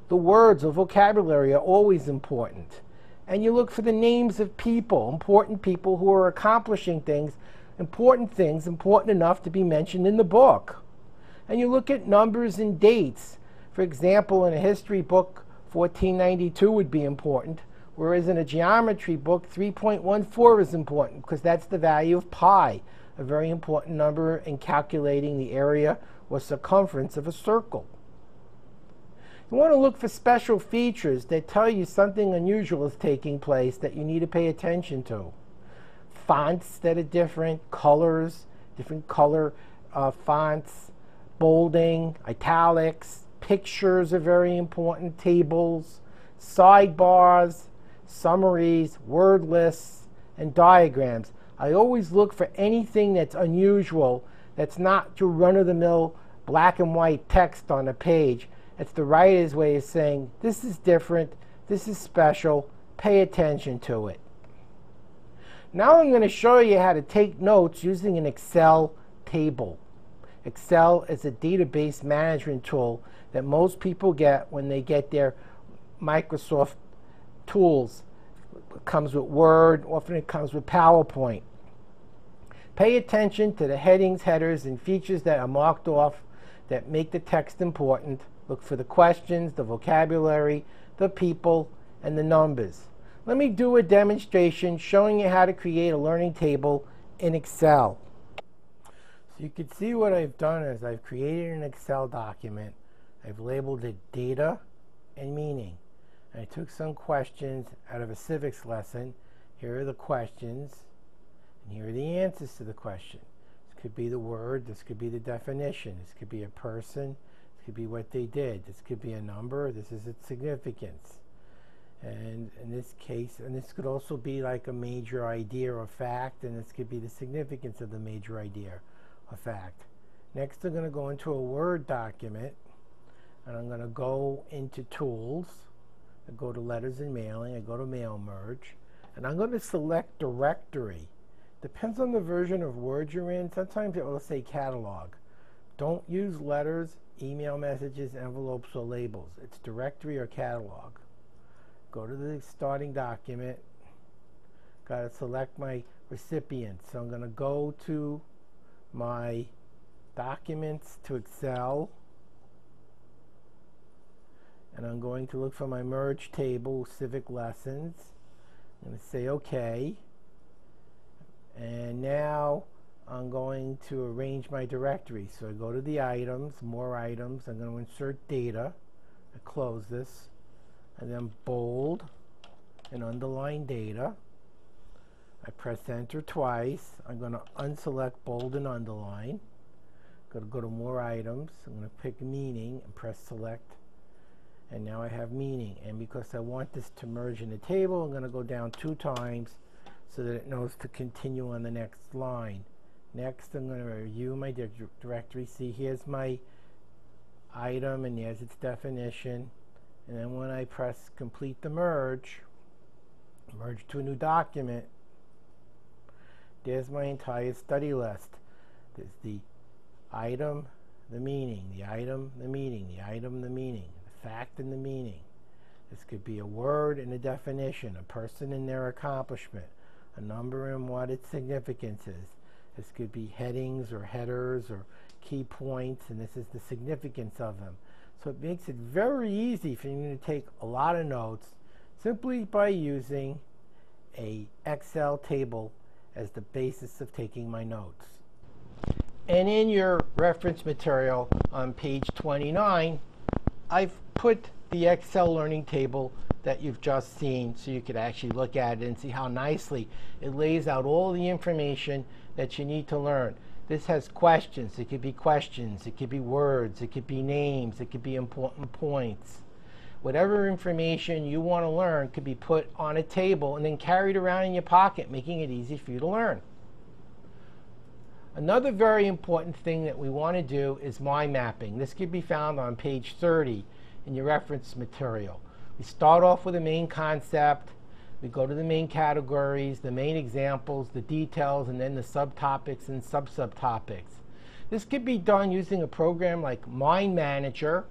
The words or vocabulary are always important. And you look for the names of people, important people who are accomplishing things, important enough to be mentioned in the book. And you look at numbers and dates. For example, in a history book, 1492 would be important, whereas in a geometry book, 3.14 is important because that's the value of pi, a very important number in calculating the area or circumference of a circle. You want to look for special features that tell you something unusual is taking place that you need to pay attention to. Fonts that are different, colors, different color fonts, bolding, italics, pictures are very important, tables, sidebars, summaries, word lists, and diagrams. I always look for anything that's unusual, that's not your run-of-the-mill black and white text on a page. It's the writer's way of saying, this is different, this is special, pay attention to it. Now I'm going to show you how to take notes using an Excel table. Excel is a database management tool that most people get when they get their Microsoft tools. It comes with Word, often it comes with PowerPoint. Pay attention to the headings, headers, and features that are marked off that make the text important. Look for the questions, the vocabulary, the people, and the numbers. Let me do a demonstration showing you how to create a learning table in Excel. So you can see what I've done is I've created an Excel document. I've labeled it data and meaning. I took some questions out of a civics lesson. Here are the questions, and here are the answers to the question. This could be the word, this could be the definition, this could be a person, this could be what they did, this could be a number, this is its significance. And in this case, and this could also be like a major idea or fact, and this could be the significance of the major idea or fact. Next, I'm going to go into a Word document, and I'm going to go into Tools. I go to Letters and Mailing. I go to Mail Merge, and I'm going to select Directory. Depends on the version of Word you're in. Sometimes it will say Catalog. Don't use letters, email messages, envelopes, or labels. It's Directory or Catalog. Go to the starting document. Got to select my recipient. So I'm going to go to my Documents to Excel. And I'm going to look for my merge table, civic lessons. I'm going to say OK. And now I'm going to arrange my directory. So I go to the items, more items. I'm going to insert data. I close this. And then bold and underline data. I press enter twice. I'm going to unselect bold and underline. I'm going to go to more items. I'm going to pick meaning and press select. And now I have meaning. And because I want this to merge in the table, I'm going to go down 2 times so that it knows to continue on the next line. Next, I'm going to review my directory. See, here's my item and there's its definition. And then when I press complete the merge to a new document, there's my entire study list. There's the item, the meaning, the item, the meaning, the item, the meaning, the fact and the meaning. This could be a word and a definition, a person and their accomplishment, a number and what its significance is. This could be headings or headers or key points, and this is the significance of them. So it makes it very easy for you to take a lot of notes simply by using an Excel table as the basis of taking my notes. And in your reference material on page 29, I've put the Excel learning table that you've just seen so you could actually look at it and see how nicely it lays out all the information that you need to learn. This has questions. It could be questions. It could be words. It could be names. It could be important points. Whatever information you want to learn could be put on a table and then carried around in your pocket, making it easy for you to learn. Another very important thing that we want to do is mind mapping. This can be found on page 30 in your reference material. We start off with the main concept. We go to the main categories, the main examples, the details, and then the subtopics and sub-subtopics. This could be done using a program like Mind Manager,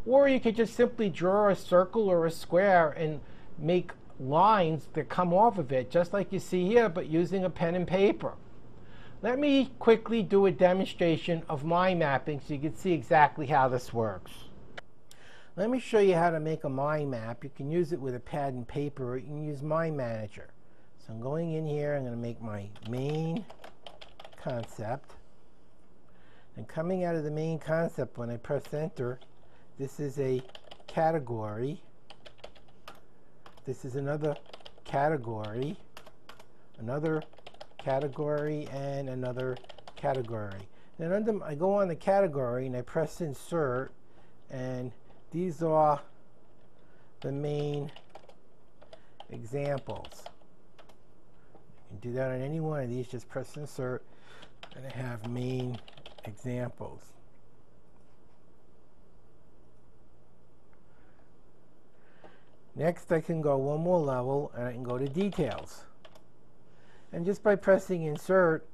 or you could just simply draw a circle or a square and make lines that come off of it, just like you see here, but using a pen and paper. Let me quickly do a demonstration of mind mapping so you can see exactly how this works. Let me show you how to make a mind map. You can use it with a pad and paper, or you can use Mind Manager. So I'm going in here, I'm going to make my main concept. And coming out of the main concept, when I press enter, this is a category. This is another category, and another category. Then I go on the category and I press insert, and these are the main examples. You can do that on any one of these. Just press insert, and I have main examples. Next, I can go one more level, and I can go to details. And just by pressing insert,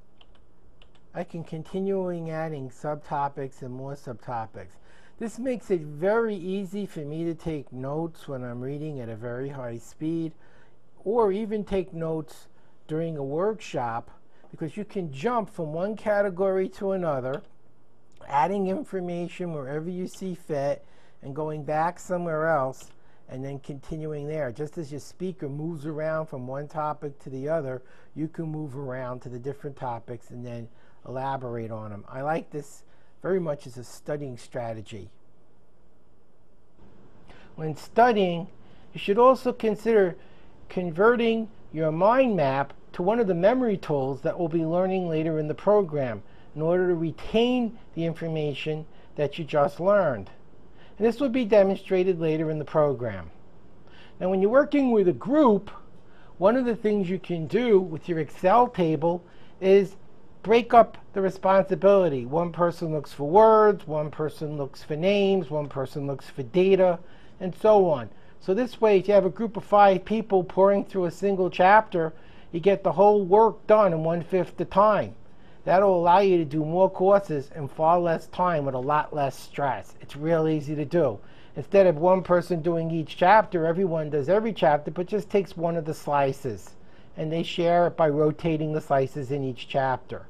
I can continue adding subtopics and more subtopics. This makes it very easy for me to take notes when I'm reading at a very high speed, or even take notes during a workshop, because you can jump from one category to another, adding information wherever you see fit, and going back somewhere else, and then continuing there. Just as your speaker moves around from one topic to the other, you can move around to the different topics and then elaborate on them. I like this very much as a studying strategy. When studying, you should also consider converting your mind map to one of the memory tools that we'll be learning later in the program in order to retain the information that you just learned. And this will be demonstrated later in the program. Now, when you're working with a group, one of the things you can do with your Excel table is break up the responsibility. One person looks for words, one person looks for names, one person looks for data, and so on. So this way, if you have a group of 5 people pouring through a single chapter, you get the whole work done in 1/5 the time. That'll allow you to do more courses in far less time with a lot less stress. It's real easy to do. Instead of one person doing each chapter, everyone does every chapter, but just takes one of the slices. And they share it by rotating the slices in each chapter.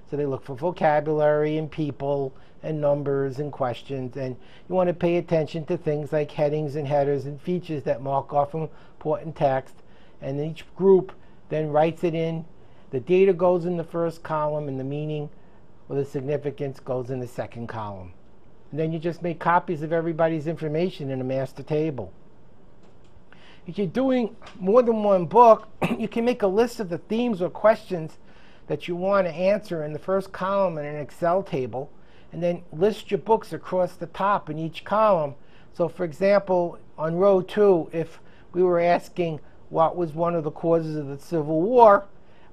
So they look for vocabulary and people and numbers and questions. And you want to pay attention to things like headings and headers and features that mark off important text. And each group then writes it in The data goes in the first column, and the meaning or the significance goes in the second column. And then you just make copies of everybody's information in a master table. If you're doing more than one book, you can make a list of the themes or questions that you want to answer in the first column in an Excel table, and then list your books across the top in each column. So for example, on row 2, if we were asking what was one of the causes of the Civil War,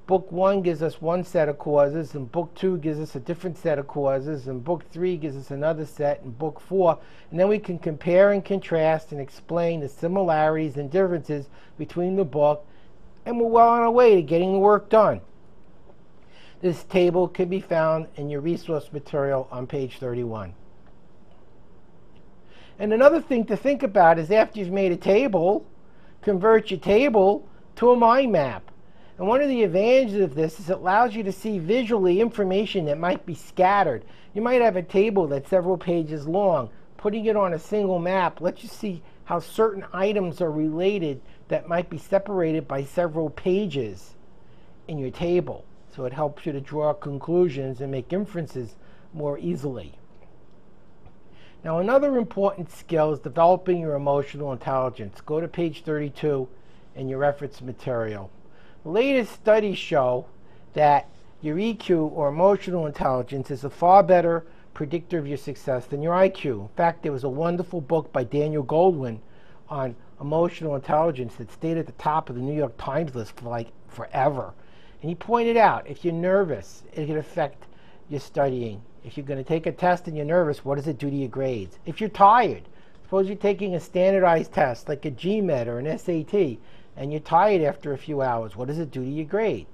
book 1 gives us one set of causes, and book 2 gives us a different set of causes, and book 3 gives us another set, and book 4, and then we can compare and contrast and explain the similarities and differences between the book, and we're well on our way to getting the work done. This table can be found in your resource material on page 31. And another thing to think about is after you've made a table, convert your table to a mind map. And one of the advantages of this is it allows you to see visually information that might be scattered. You might have a table that's several pages long. Putting it on a single map lets you see how certain items are related that might be separated by several pages in your table. So it helps you to draw conclusions and make inferences more easily. Now, another important skill is developing your emotional intelligence. Go to page 32 in your reference material. The latest studies show that your EQ, or emotional intelligence, is a far better predictor of your success than your IQ. In fact, there was a wonderful book by Daniel Goldwyn on emotional intelligence that stayed at the top of the New York Times list for like forever. And he pointed out, if you're nervous, it can affect your studying. If you're going to take a test and you're nervous, what does it do to your grades? If you're tired, suppose you're taking a standardized test like a GMAT or an SAT, and you're tired after a few hours, what does it do to your grade?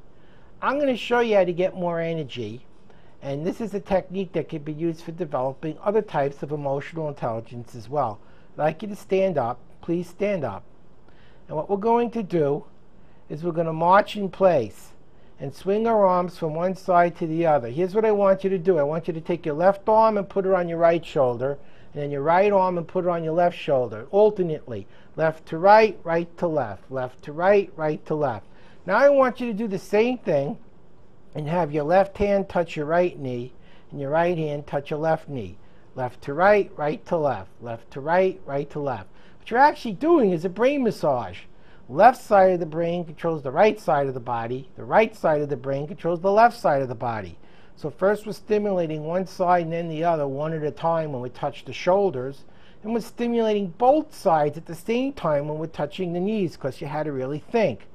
I'm going to show you how to get more energy, and this is a technique that can be used for developing other types of emotional intelligence as well. I'd like you to stand up. Please stand up. And what we're going to do is we're going to march in place and swing our arms from one side to the other. Here's what I want you to do. I want you to take your left arm and put it on your right shoulder, and then your right arm and put it on your left shoulder, alternately. Left to right, right to left, left to right, right to left. Now I want you to do the same thing and have your left hand touch your right knee and your right hand touch your left knee. Left to right, right to left, left to right, right to left. What you're actually doing is a brain massage. Left side of the brain controls the right side of the body. The right side of the brain controls the left side of the body. So first we're stimulating one side and then the other, one at a time when we touch the shoulders. And we're stimulating both sides at the same time when we're touching the knees, because you had to really think.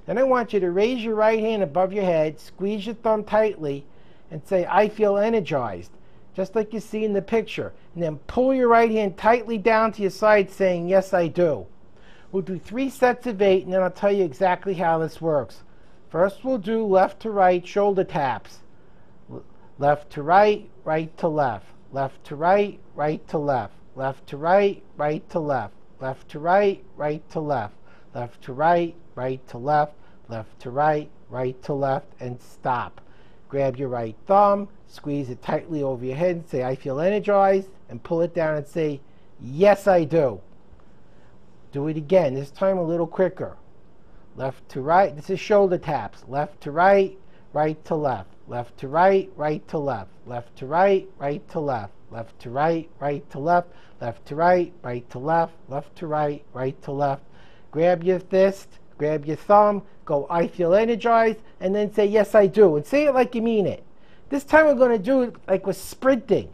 Then I want you to raise your right hand above your head, squeeze your thumb tightly, and say, I feel energized, just like you see in the picture. And then pull your right hand tightly down to your side, saying, yes, I do. We'll do 3 sets of 8, and then I'll tell you exactly how this works. First, we'll do left to right shoulder taps. Left to right, right to left. Left to right, right to left. Left to right, right to left. Left to right, right to left. Left to right, right to left. Left to right, right to left, and stop. Grab your right thumb, squeeze it tightly over your head and say, I feel energized, and pull it down and say, yes, I do. Do it again, this time a little quicker. Left to right, this is shoulder taps. Left to right, right to left. Left to right, right to left. Left to right, right to left. Left to right, right to left. Left to right, right to left. Left to right, right to left. Grab your fist, grab your thumb, go, I feel energized, and then say, yes, I do. And say it like you mean it. This time we're going to do it like we're sprinting.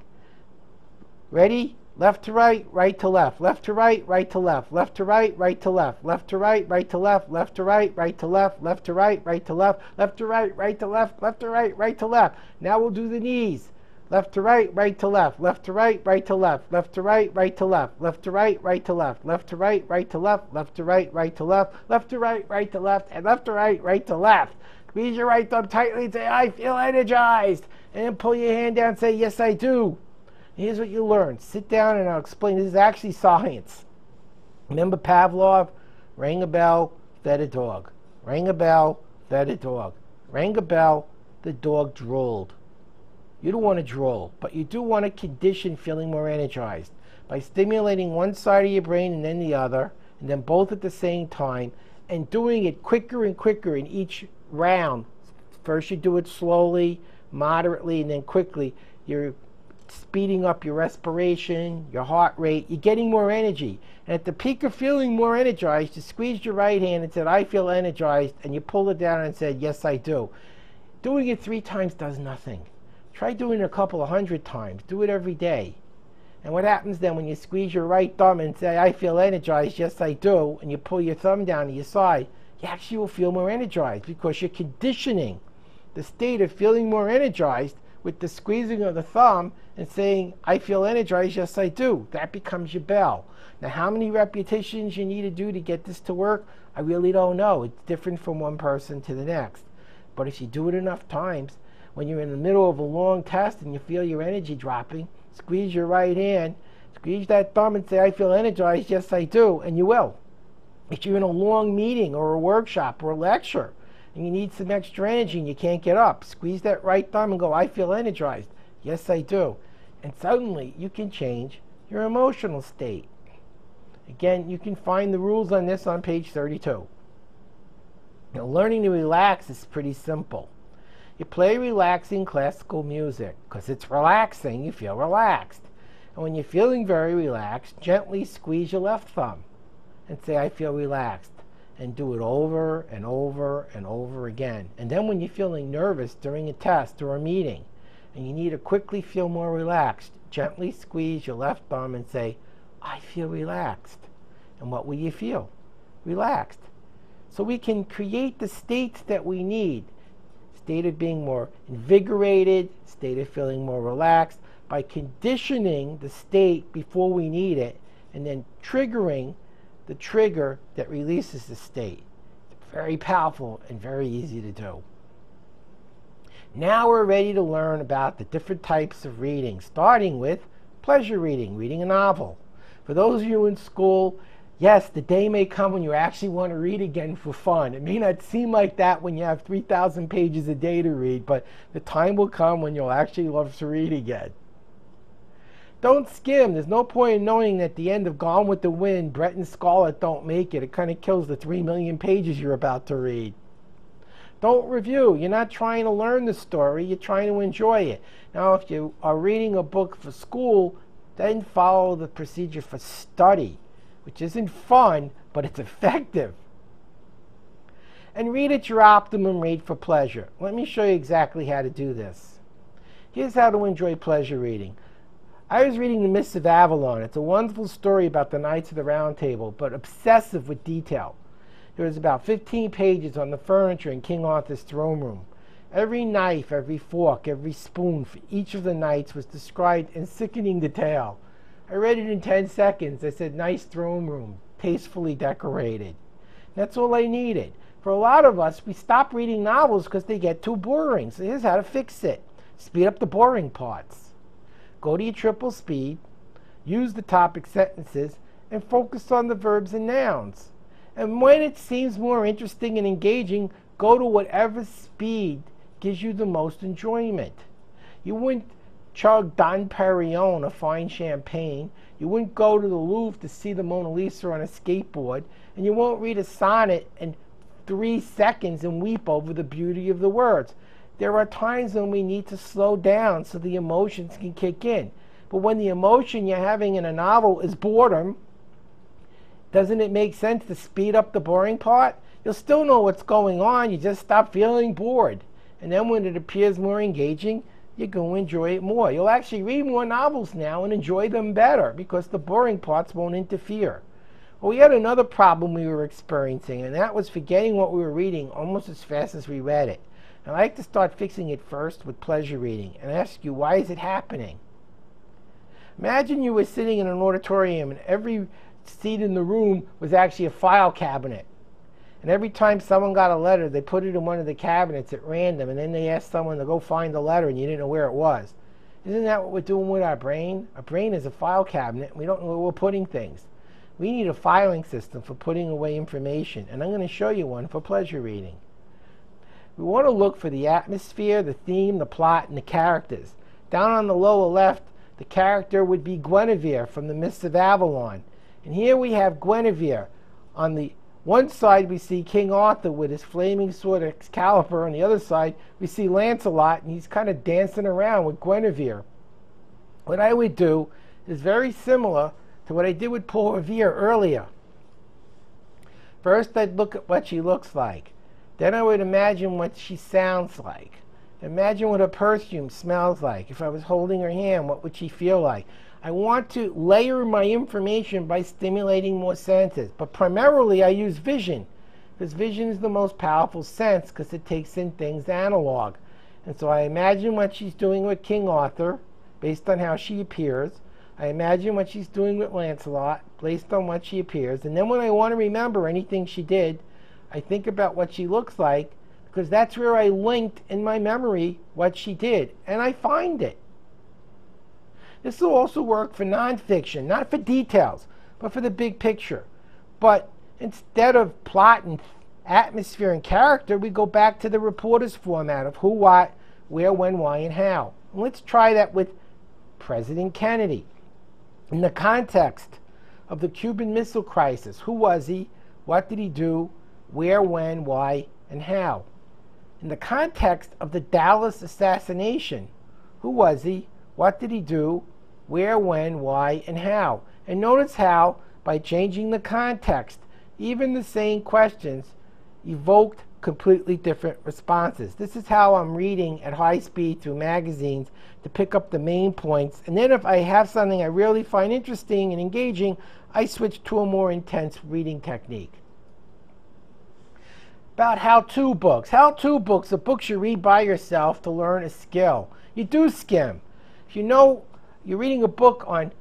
Ready? Left to right, right to left. Left to right, right to left. Left to right, right to left. Left to right, right to left. Left to right, right to left. Left to right, right to left. Left to right, right to left. Left to right, right to left. Now we'll do the knees. Left to right, right to left. Left to right, right to left. Left to right, right to left. Left to right, right to left. Left to right, right to left. Left to right, right to left. Left to right, right to left. And left to right, right to left. Squeeze your right thumb tightly and say, I feel energized. And then pull your hand down and say, yes, I do. Here's what you learn. Sit down and I'll explain. This is actually science. Remember Pavlov? Rang a bell, fed a dog. Rang a bell, fed a dog. Rang a bell, the dog drooled. You don't want to drool, but you do want to condition feeling more energized by stimulating one side of your brain and then the other, and then both at the same time, and doing it quicker and quicker in each round, First you do it slowly, moderately, and then quickly. You're speeding up your respiration, your heart rate. You're getting more energy. And at the peak of feeling more energized, you squeezed your right hand and said, I feel energized, and you pulled it down and said, yes, I do. Doing it 3 times does nothing. Try doing it a couple of 100 times. Do it every day. And what happens then when you squeeze your right thumb and say, I feel energized, yes, I do, and you pull your thumb down to your side, you actually will feel more energized because you're conditioning the state of feeling more energized with the squeezing of the thumb and saying, I feel energized, yes, I do. That becomes your bell. Now, how many repetitions you need to do to get this to work, I really don't know. It's different from one person to the next. But if you do it enough times, when you're in the middle of a long test and you feel your energy dropping, squeeze your right hand, squeeze that thumb and say, I feel energized, yes, I do, and you will. If you're in a long meeting or a workshop or a lecture and you need some extra energy and you can't get up, squeeze that right thumb and go, I feel energized, yes, I do. And suddenly you can change your emotional state. Again, you can find the rules on this on page 32. Now, learning to relax is pretty simple. You play relaxing classical music because it's relaxing, you feel relaxed. And when you're feeling very relaxed, gently squeeze your left thumb and say, I feel relaxed. And do it over and over and over again. And then when you're feeling nervous during a test or a meeting and you need to quickly feel more relaxed, gently squeeze your left thumb and say, I feel relaxed. And what will you feel? Relaxed. So we can create the states that we need. State of being more invigorated, state of feeling more relaxed, by conditioning the state before we need it and then triggering the trigger that releases the state. It's very powerful and very easy to do. Now we're ready to learn about the different types of reading, starting with pleasure reading, reading a novel. For those of you in school, yes, the day may come when you actually want to read again for fun. It may not seem like that when you have 3,000 pages a day to read, but the time will come when you'll actually love to read again. Don't skim. There's no point in knowing that at the end of Gone with the Wind, Brett and Scarlett don't make it. It kind of kills the 3 million pages you're about to read. Don't review. You're not trying to learn the story. You're trying to enjoy it. Now, if you are reading a book for school, then follow the procedure for study, which isn't fun, but it's effective. And read at your optimum rate for pleasure. Let me show you exactly how to do this. Here's how to enjoy pleasure reading. I was reading The Mists of Avalon. It's a wonderful story about the Knights of the Round Table, but obsessive with detail. There was about 15 pages on the furniture in King Arthur's throne room. Every knife, every fork, every spoon for each of the knights was described in sickening detail. I read it in 10 seconds. I said, nice throne room, tastefully decorated. That's all I needed. For a lot of us, we stop reading novels because they get too boring. So here's how to fix it. Speed up the boring parts. Go to your triple speed, use the topic sentences, and focus on the verbs and nouns. And when it seems more interesting and engaging, go to whatever speed gives you the most enjoyment. You wouldn't chug Dom Perignon, a fine champagne. You wouldn't go to the Louvre to see the Mona Lisa on a skateboard. And you won't read a sonnet in 3 seconds and weep over the beauty of the words. There are times when we need to slow down so the emotions can kick in. But when the emotion you're having in a novel is boredom, doesn't it make sense to speed up the boring part? You'll still know what's going on, you just stop feeling bored. And then when it appears more engaging, you're going to enjoy it more. You'll actually read more novels now and enjoy them better because the boring parts won't interfere. Well, we had another problem we were experiencing, and that was forgetting what we were reading almost as fast as we read it. And I like to start fixing it first with pleasure reading and ask you, why is it happening? Imagine you were sitting in an auditorium and every seat in the room was actually a file cabinet. And every time someone got a letter, they put it in one of the cabinets at random, and then they asked someone to go find the letter and you didn't know where it was. Isn't that what we're doing with our brain? Our brain is a file cabinet and we don't know where we're putting things. We need a filing system for putting away information, and I'm going to show you one for pleasure reading. We want to look for the atmosphere, the theme, the plot, and the characters. Down on the lower left, the character would be Guinevere from The Mists of Avalon. And here we have Guinevere on the One side we see King Arthur with his flaming sword Excalibur. On the other side we see Lancelot, and he's kind of dancing around with Guinevere. What I would do is very similar to what I did with Paul Revere earlier. First I'd look at what she looks like. Then I would imagine what she sounds like. Imagine what her perfume smells like. If I was holding her hand, what would she feel like? I want to layer my information by stimulating more senses. But primarily I use vision, because vision is the most powerful sense because it takes in things analog. And so I imagine what she's doing with King Arthur based on how she appears. I imagine what she's doing with Lancelot based on what she appears. And then when I want to remember anything she did, I think about what she looks like, because that's where I linked in my memory what she did, and I find it. This will also work for nonfiction, not for details, but for the big picture. But instead of plot and atmosphere and character, we go back to the reporter's format of who, what, where, when, why, and how. And let's try that with President Kennedy. In the context of the Cuban Missile Crisis, who was he, what did he do, where, when, why, and how? In the context of the Dallas assassination, who was he, what did he do, where, when, why, and how? And notice how, by changing the context, even the same questions evoked completely different responses. This is how I'm reading at high speed through magazines to pick up the main points. And then if I have something I really find interesting and engaging, I switch to a more intense reading technique. About how-to books. How-to books are books you read by yourself to learn a skill. You do skim. If you know you're reading a book on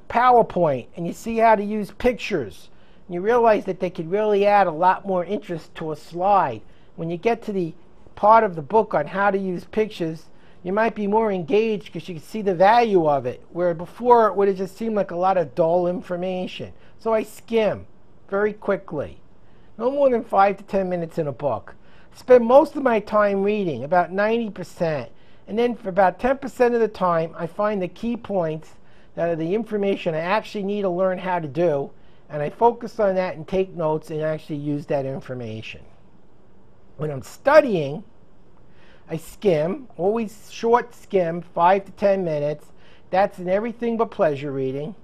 PowerPoint and you see how to use pictures, and you realize that they could really add a lot more interest to a slide. When you get to the part of the book on how to use pictures, you might be more engaged because you can see the value of it, where before it would have just seemed like a lot of dull information. So I skim very quickly. No more than 5 to 10 minutes in a book. Spend most of my time reading, about 90%. And then for about 10% of the time, I find the key points that are the information I actually need to learn how to do. And I focus on that and take notes and actually use that information. When I'm studying, I skim, always short skim, 5 to 10 minutes. That's in everything but pleasure reading.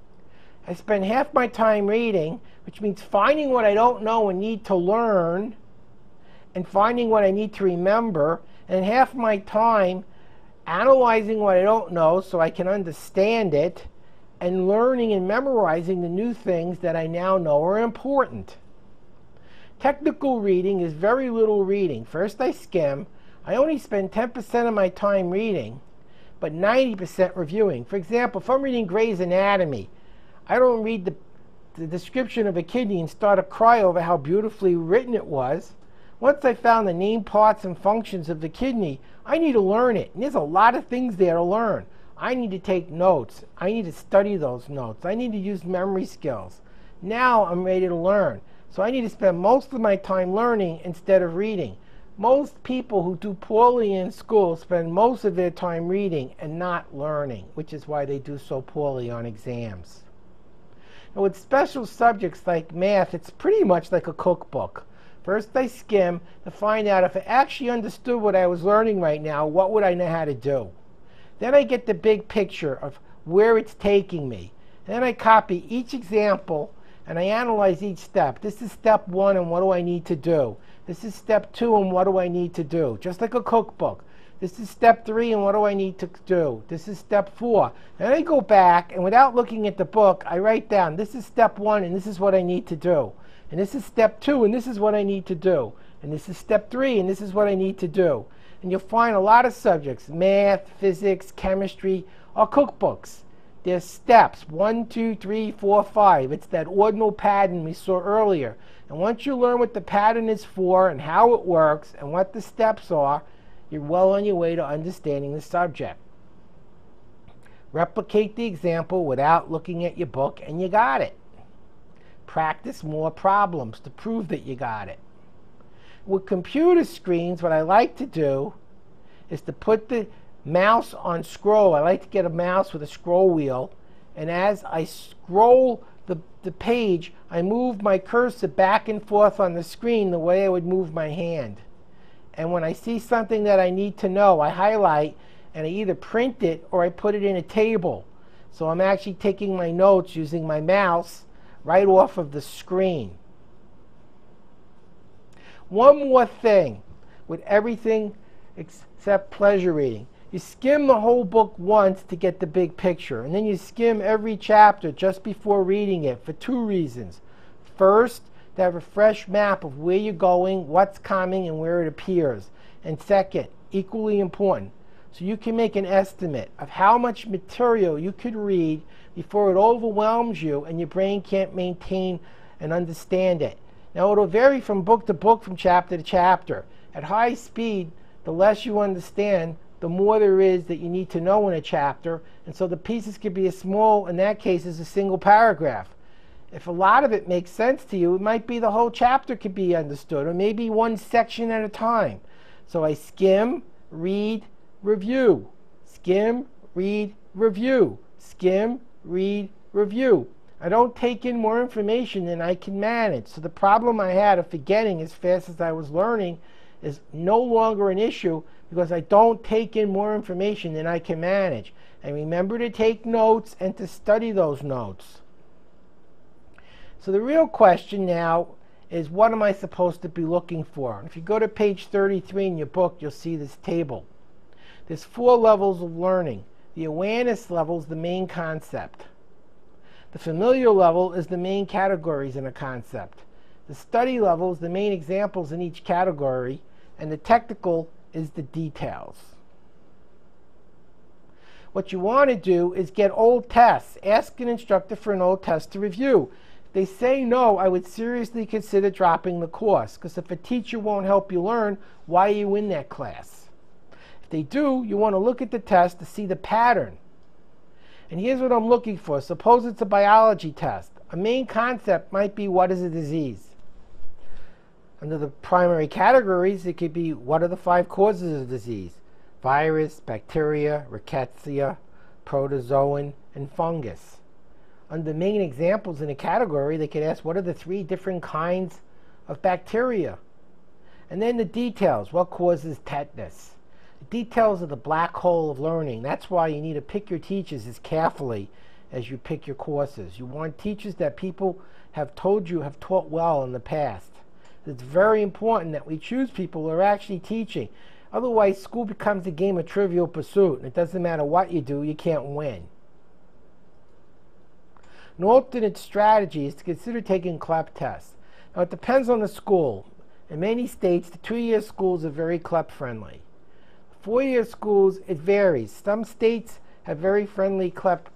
I spend half my time reading, which means finding what I don't know and need to learn, and finding what I need to remember, and half my time analyzing what I don't know so I can understand it, and learning and memorizing the new things that I now know are important. Technical reading is very little reading. First I skim. I only spend 10% of my time reading, but 90% reviewing. For example, if I'm reading Grey's Anatomy, I don't read the description of a kidney and start to cry over how beautifully written it was. Once I found the name, parts, and functions of the kidney, I need to learn it. And there's a lot of things there to learn. I need to take notes. I need to study those notes. I need to use memory skills. Now I'm ready to learn. So I need to spend most of my time learning instead of reading. Most people who do poorly in school spend most of their time reading and not learning, which is why they do so poorly on exams. Now with special subjects like math, it's pretty much like a cookbook. First I skim to find out if I actually understood what I was learning right now, what would I know how to do? Then I get the big picture of where it's taking me. Then I copy each example and I analyze each step. This is step 1 and what do I need to do? This is step 2 and what do I need to do? Just like a cookbook. This is step 3 and what do I need to do? This is step 4. Then I go back and without looking at the book, I write down this is step 1 and this is what I need to do. And this is step 2 and this is what I need to do. And this is step 3 and this is what I need to do. And you'll find a lot of subjects, math, physics, chemistry, are cookbooks. There's steps, 1, 2, 3, 4, 5. It's that ordinal pattern we saw earlier. And once you learn what the pattern is for and how it works and what the steps are, you're well on your way to understanding the subject. Replicate the example without looking at your book and you got it. Practice more problems to prove that you got it. With computer screens, what I like to do is to put the mouse on scroll. I like to get a mouse with a scroll wheel, and as I scroll the page, I move my cursor back and forth on the screen the way I would move my hand. And when I see something that I need to know, I highlight and I either print it or I put it in a table. So I'm actually taking my notes using my mouse right off of the screen. One more thing with everything except pleasure reading. You skim the whole book once to get the big picture, and then you skim every chapter just before reading it for two reasons. First, to have a fresh map of where you're going, what's coming, and where it appears. And second, equally important, so you can make an estimate of how much material you could read before it overwhelms you and your brain can't maintain and understand it. Now, it'll vary from book to book, from chapter to chapter. At high speed, the less you understand, the more there is that you need to know in a chapter, and so the pieces could be as small, in that case, as a single paragraph. If a lot of it makes sense to you, it might be the whole chapter could be understood, or maybe one section at a time. So I skim, read, review. Skim, read, review. Skim, read, review. I don't take in more information than I can manage. So the problem I had of forgetting as fast as I was learning is no longer an issue, because I don't take in more information than I can manage. And remember to take notes and to study those notes. So the real question now is, what am I supposed to be looking for? And if you go to page 33 in your book, you'll see this table. There's 4 levels of learning. The awareness level is the main concept. The familiar level is the main categories in a concept. The study level is the main examples in each category, and the technical is the details. What you want to do is get old tests. Ask an instructor for an old test to review. If they say no, I would seriously consider dropping the course, because if a teacher won't help you learn, why are you in that class? If they do, you want to look at the test to see the pattern. And here's what I'm looking for. Suppose it's a biology test. A main concept might be, what is a disease? Under the primary categories, it could be, what are the 5 causes of disease? Virus, bacteria, rickettsia, protozoan, and fungus. Under main examples in a category, they could ask, what are the 3 different kinds of bacteria? And then the details. What causes tetanus? The details are the black hole of learning. That's why you need to pick your teachers as carefully as you pick your courses. You want teachers that people have told you have taught well in the past. It's very important that we choose people who are actually teaching. Otherwise, school becomes a game of Trivial Pursuit, and it doesn't matter what you do, you can't win. An alternate strategy is to consider taking CLEP tests. Now, it depends on the school. In many states, the 2-year schools are very CLEP friendly. 4-year schools, it varies. Some states have very friendly CLEP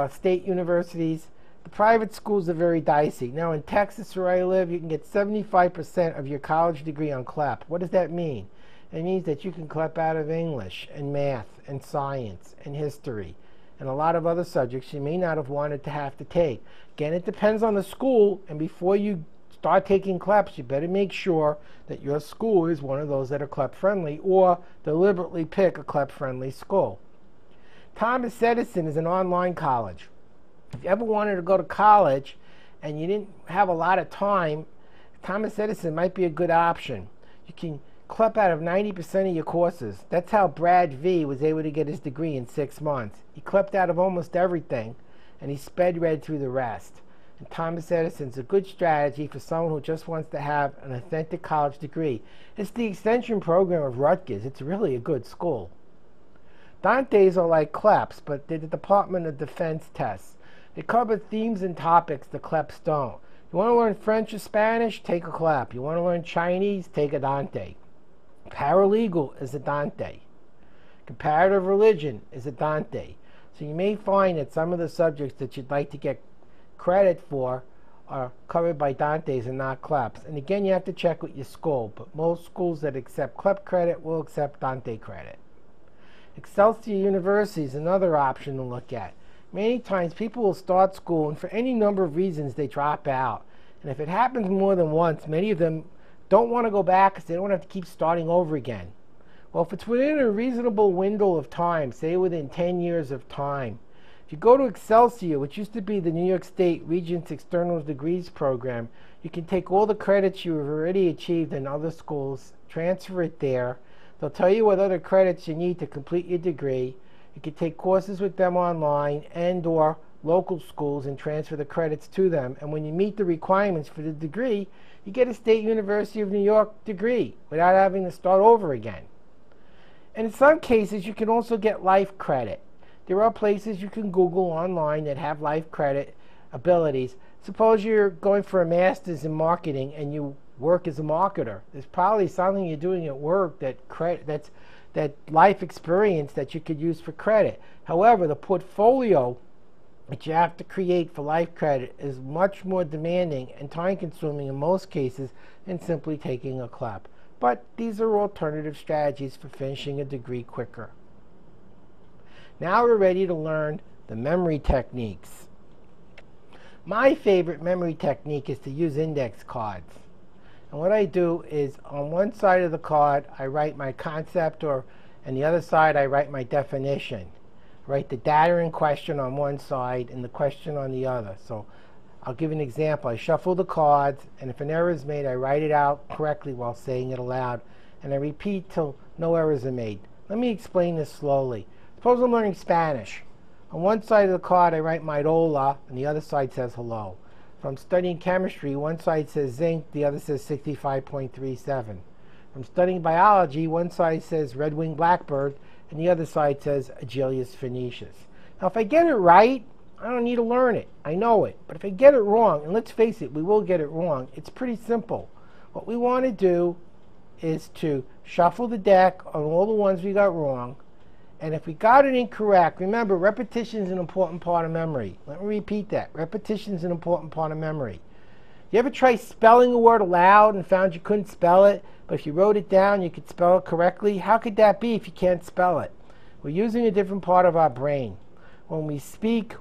state universities. The private schools are very dicey. Now, in Texas, where I live, you can get 75% of your college degree on CLEP. What does that mean? It means that you can CLEP out of English and math and science and history and a lot of other subjects you may not have wanted to have to take. Again, it depends on the school, and before you start taking CLEPs, you better make sure that your school is one of those that are CLEP friendly, or deliberately pick a CLEP friendly school. Thomas Edison is an online college. If you ever wanted to go to college and you didn't have a lot of time, Thomas Edison might be a good option. You can CLEP out of 90% of your courses. That's how Brad V was able to get his degree in 6 months. He CLEPed out of almost everything, and he sped read through the rest. And Thomas Edison's a good strategy for someone who just wants to have an authentic college degree. It's the extension program of Rutgers. It's really a good school. Dante's are like CLEPs, but they're the Department of Defense tests. They cover themes and topics the CLEPs don't. You want to learn French or Spanish? Take a CLEP. You want to learn Chinese? Take a Dante. Paralegal is a Dante. Comparative religion is a Dante. So you may find that some of the subjects that you'd like to get credit for are covered by Dantes and not CLEPs. And again, you have to check with your school, but most schools that accept CLEP credit will accept Dante credit. Excelsior University is another option to look at. Many times people will start school and for any number of reasons they drop out. And if it happens more than once, many of them don't want to go back because they don't have to keep starting over again. Well, if it's within a reasonable window of time, say within 10 years of time, If you go to Excelsior, which used to be the New York State Regents External Degrees Program, you can take all the credits you have already achieved in other schools, transfer it there. They'll tell you what other credits you need to complete your degree. You can take courses with them online and or local schools and transfer the credits to them. And when you meet the requirements for the degree, you get a State University of New York degree without having to start over again. And in some cases, you can also get life credit. There are places you can Google online that have life credit abilities. Suppose you're going for a master's in marketing and you work as a marketer. There's probably something you're doing at work that's that life experience that you could use for credit. However, the portfolio that you have to create for life credit is much more demanding and time consuming in most cases than simply taking a CLEP. But these are alternative strategies for finishing a degree quicker. Now we're ready to learn the memory techniques. My favorite memory technique is to use index cards. And what I do is on one side of the card I write my concept, and the other side I write my definition. Write the data in question on one side and the question on the other. So I'll give an example. I shuffle the cards, and if an error is made, I write it out correctly while saying it aloud, and I repeat till no errors are made. Let me explain this slowly. Suppose I'm learning Spanish. On one side of the card I write my hola, and the other side says hello. If I'm studying chemistry, one side says zinc, the other says 65.37. If I'm studying biology, one side says red-winged blackbird, and the other side says Agellius phoenicius. Now if I get it right, I don't need to learn it. I know it. But if I get it wrong, and let's face it, we will get it wrong, it's pretty simple. What we want to do is to shuffle the deck on all the ones we got wrong, and if we got it incorrect, remember, repetition is an important part of memory. Let me repeat that. Repetition is an important part of memory. You ever try spelling a word aloud and found you couldn't spell it, but if you wrote it down, you could spell it correctly? How could that be if you can't spell it? We're using a different part of our brain. When we speak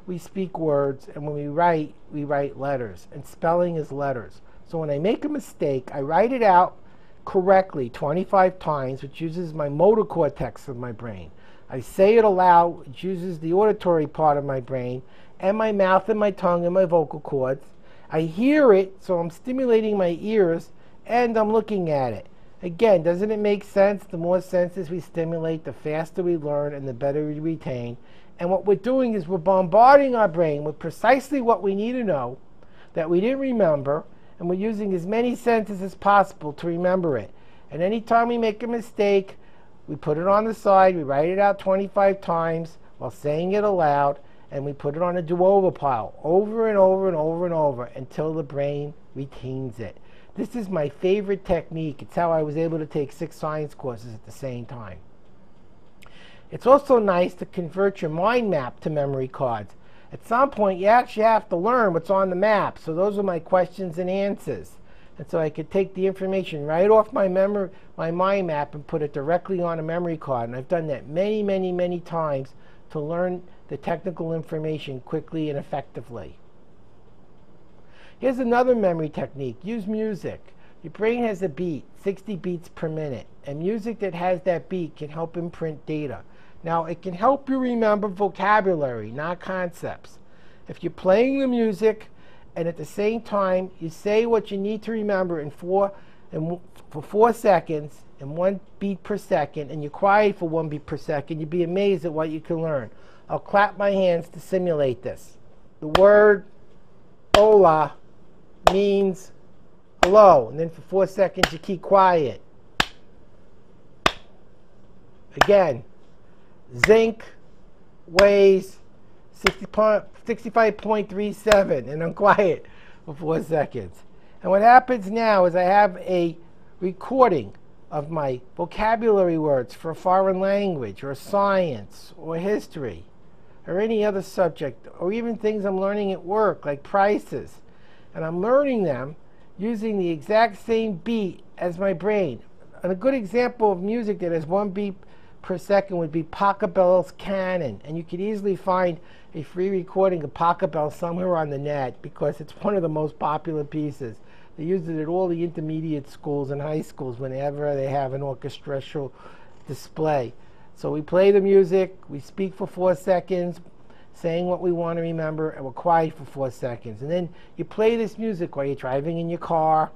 words, and when we write letters, and spelling is letters. So when I make a mistake, I write it out correctly 25 times, which uses my motor cortex of my brain. I say it aloud, which uses the auditory part of my brain, and my mouth and my tongue and my vocal cords. I hear it, so I'm stimulating my ears, and I'm looking at it. Again, doesn't it make sense? The more senses we stimulate, the faster we learn and the better we retain. And what we're doing is we're bombarding our brain with precisely what we need to know that we didn't remember, and we're using as many senses as possible to remember it. And anytime we make a mistake, we put it on the side, we write it out 25 times while saying it aloud, and we put it on a do-over pile over and over and over and over until the brain retains it. This is my favorite technique. It's how I was able to take 6 science courses at the same time. It's also nice to convert your mind map to memory cards. At some point, you actually have to learn what's on the map. So those are my questions and answers. And so I could take the information right off my mind map and put it directly on a memory card. And I've done that many, many, many times to learn the technical information quickly and effectively. Here's another memory technique. Use music. Your brain has a beat, 60 beats per minute. And music that has that beat can help imprint data. Now, it can help you remember vocabulary, not concepts. If you're playing the music, and at the same time, you say what you need to remember for 4 seconds and 1 beat per second, and you're quiet for 1 beat per second, you'd be amazed at what you can learn. I'll clap my hands to simulate this. The word hola means hello, and then for 4 seconds you keep quiet. Again, zinc weighs 65.37, and I'm quiet for 4 seconds. And what happens now is I have a recording of my vocabulary words for a foreign language or science or history or any other subject, or even things I'm learning at work like prices. And I'm learning them using the exact same beat as my brain. And a good example of music that has 1 beat per second would be Pachelbel's Canon, and you could easily find a free recording of Pachelbel somewhere on the net because it's one of the most popular pieces. They use it at all the intermediate schools and high schools whenever they have an orchestral display. So we play the music, we speak for 4 seconds, saying what we want to remember, and we're quiet for 4 seconds. And then you play this music while you're driving in your car,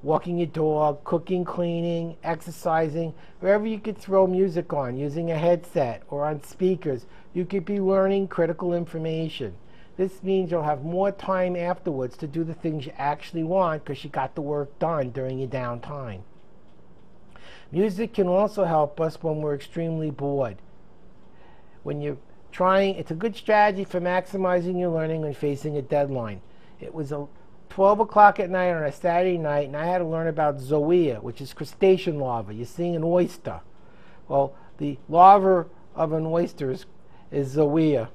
walking your dog, cooking, cleaning, exercising, wherever you could throw music on, using a headset or on speakers. You could be learning critical information. This means you'll have more time afterwards to do the things you actually want because you got the work done during your downtime. Music can also help us when we're extremely bored. When you're trying, it's a good strategy for maximizing your learning when facing a deadline. It was 12 o'clock at night on a Saturday night, and I had to learn about zoea, which is crustacean larva. You're seeing an oyster. Well, the larva of an oyster is zoea.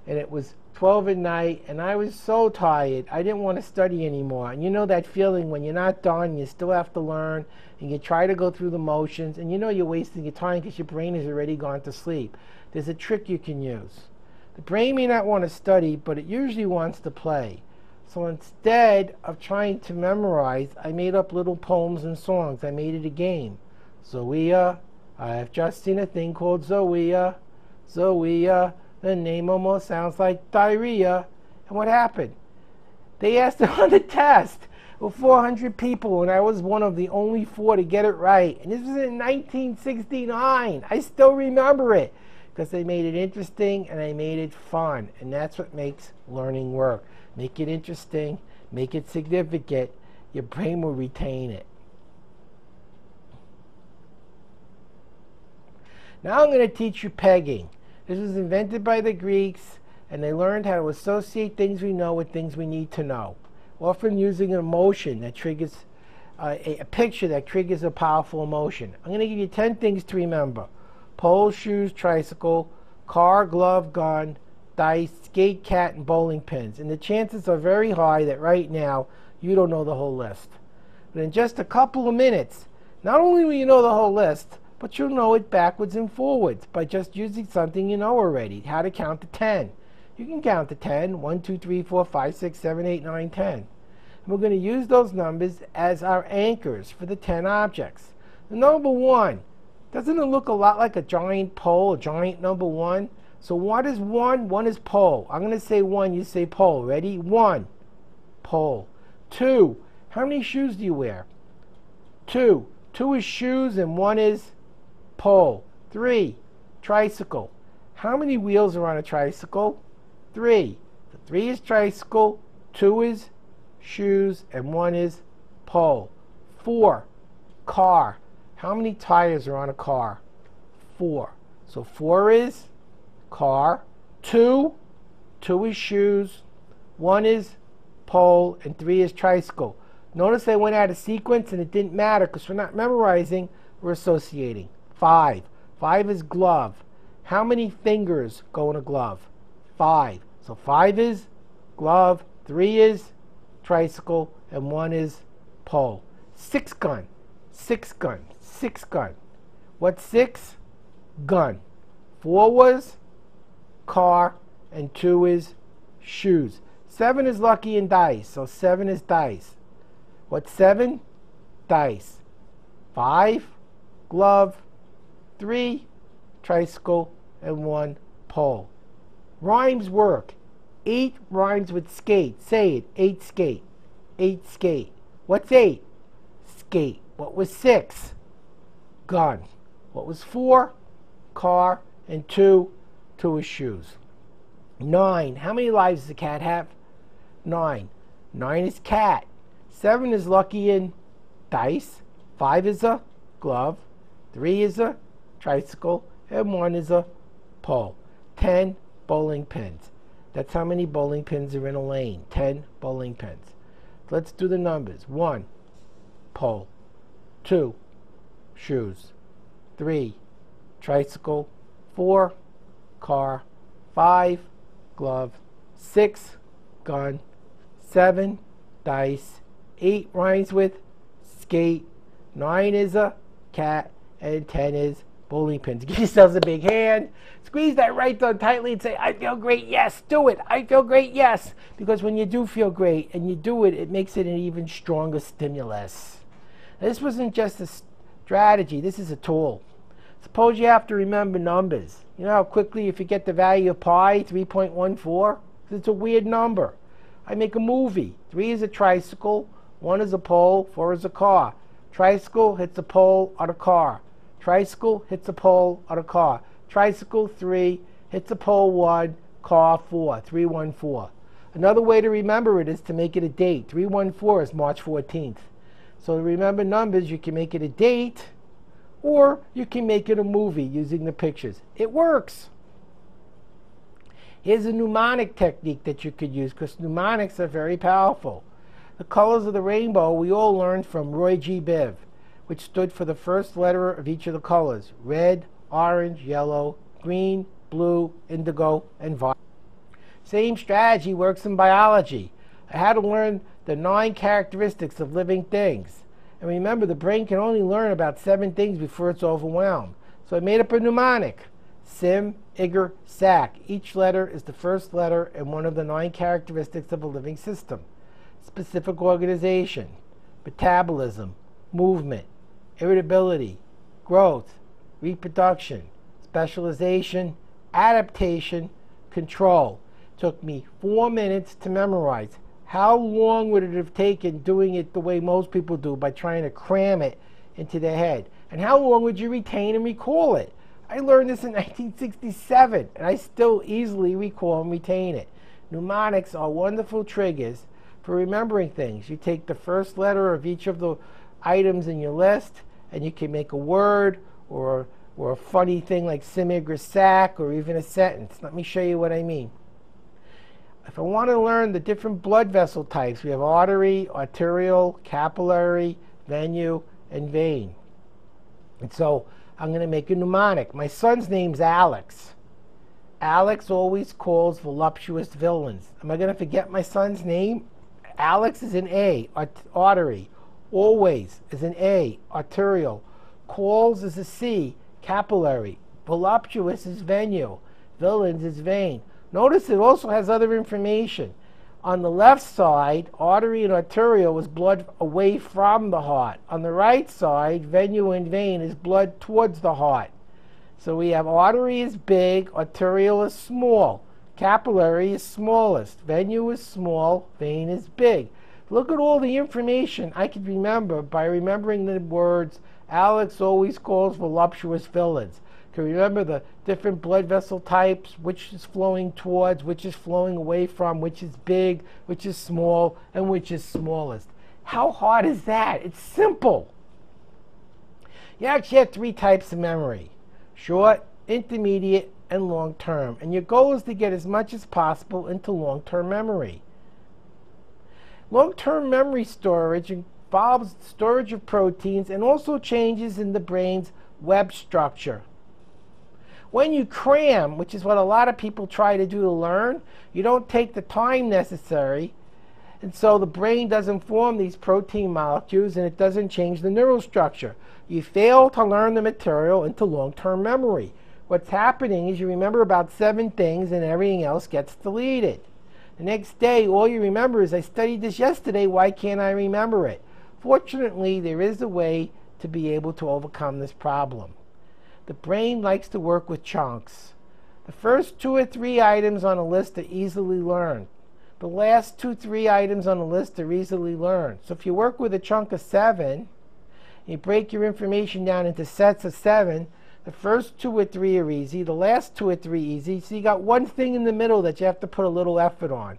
And it was 12 at night, and I was so tired. I didn't want to study anymore. And you know that feeling when you're not done, you still have to learn, and you try to go through the motions, and you know you're wasting your time because your brain has already gone to sleep. There's a trick you can use. The brain may not want to study, but it usually wants to play. So instead of trying to memorize, I made up little poems and songs. I made it a game. Zoea, I have just seen a thing called zoea. Zoea, the name almost sounds like diarrhea. And what happened? They asked it on the test with 400 people, and I was one of the only 4 to get it right. And this was in 1969. I still remember it because they made it interesting and they made it fun. And that's what makes learning work. Make it interesting, make it significant. Your brain will retain it. Now I'm going to teach you pegging. This was invented by the Greeks, and they learned how to associate things we know with things we need to know, often using an emotion that triggers a picture that triggers a powerful emotion. I'm going to give you 10 things to remember: pole, shoes, tricycle, car, glove, gun, dice, skate, cat, and bowling pins. And the chances are very high that right now you don't know the whole list. But in just a couple of minutes, not only will you know the whole list, but you'll know it backwards and forwards by just using something you know already, how to count to 10. You can count to 10, 1, 2, 3, 4, 5, 6, 7, 8, 9, 10. And we're going to use those numbers as our anchors for the 10 objects. The number 1, doesn't it look a lot like a giant pole, a giant number 1? So what is 1? 1 is pole. I'm going to say 1, you say pole. Ready? 1, pole. 2, how many shoes do you wear? 2. 2 is shoes and 1 is pole. 3, tricycle. How many wheels are on a tricycle? 3. 3 is tricycle, 2 is shoes, and 1 is pole. 4, car. How many tires are on a car? 4. So 4 is car, 2 is shoes, 1 is pole, and 3 is tricycle. Notice I went out of sequence and it didn't matter because we're not memorizing, we're associating. 5 is glove. How many fingers go in a glove? 5. So 5 is glove, 3 is tricycle, and 1 is pole. 6 gun. 6 gun. 6 gun. What's 6? Gun. 4 was car, and 2 is shoes. 7 is lucky in dice, so 7 is dice. What's 7? Dice. 5, glove, 3, tricycle, and 1, pole. Rhymes work. 8 rhymes with skate. Say it. 8 skate. 8 skate. What's 8? Skate. What was 6? Gun. What was 4? Car. And 2 is shoes. 9. How many lives does a cat have? 9. 9 is cat. 7 is lucky in dice. 5 is a glove. 3 is a tricycle. And 1 is a pole. 10 bowling pins. That's how many bowling pins are in a lane. 10 bowling pins. Let's do the numbers. 1, pole. 2, shoes. 3, tricycle. 4, car. 5, glove. 6, gun. 7, dice. 8 rhymes with skate. 9 is a cat. And 10 is bowling pins. Give yourselves a big hand. Squeeze that right thumb tightly and say, I feel great, yes. Do it. I feel great, yes. Because when you do feel great and you do it, it makes it an even stronger stimulus. Now, this wasn't just a strategy. This is a tool. Suppose you have to remember numbers. You know how quickly you forget the value of pi, 3.14? It's a weird number. I make a movie. 3 is a tricycle, 1 is a pole, 4 is a car. Tricycle hits a pole on a car. Tricycle hits a pole on a car. Tricycle 3 hits a pole 1, car 4, 314. Another way to remember it is to make it a date. 314 is March 14th. So to remember numbers, you can make it a date, or you can make it a movie using the pictures. It works. Here's a mnemonic technique that you could use, because mnemonics are very powerful. The colors of the rainbow we all learned from Roy G. Biv, which stood for the first letter of each of the colors: red, orange, yellow, green, blue, indigo, and violet. Same strategy works in biology. I had to learn the 9 characteristics of living things. And remember, the brain can only learn about 7 things before it's overwhelmed. So I made up a mnemonic: Sim, Igor, Sac. Each letter is the first letter in one of the 9 characteristics of a living system: specific organization, metabolism, movement, irritability, growth, reproduction, specialization, adaptation, control. Took me 4 minutes to memorize. How long would it have taken doing it the way most people do, by trying to cram it into their head? And how long would you retain and recall it? I learned this in 1967, and I still easily recall and retain it. Mnemonics are wonderful triggers for remembering things. You take the first letter of each of the items in your list, and you can make a word or a funny thing like simig or sac, or even a sentence. Let me show you what I mean. If I want to learn the different blood vessel types, we have artery, arterial, capillary, venu, and vein. And so I'm going to make a mnemonic. My son's name's Alex. Alex always calls voluptuous villains. Am I going to forget my son's name? Alex is an A, artery. Always is an A, arterial. Calls is a C, capillary. Voluptuous is venu. Villains is vein. Notice it also has other information. On the left side, artery and arterial is blood away from the heart. On the right side, venu and vein is blood towards the heart. So we have artery is big, arterial is small, capillary is smallest, venu is small, vein is big. Look at all the information I could remember by remembering the words Alex always calls voluptuous villains. Can remember the different blood vessel types, which is flowing towards, which is flowing away from, which is big, which is small, and which is smallest. How hard is that? It's simple. You actually have 3 types of memory: short, intermediate, and long-term. And your goal is to get as much as possible into long-term memory. Long-term memory storage involves storage of proteins and also changes in the brain's web structure. When you cram, which is what a lot of people try to do to learn, you don't take the time necessary, and so the brain doesn't form these protein molecules, and it doesn't change the neural structure. You fail to learn the material into long-term memory. What's happening is you remember about 7 things, and everything else gets deleted. The next day, all you remember is, I studied this yesterday, why can't I remember it? Fortunately, there is a way to be able to overcome this problem. The brain likes to work with chunks. The first 2 or 3 items on a list are easily learned. The last 2 or 3 items on the list are easily learned. So if you work with a chunk of 7, you break your information down into sets of 7, the first 2 or 3 are easy, the last 2 or 3 easy, so you got one thing in the middle that you have to put a little effort on.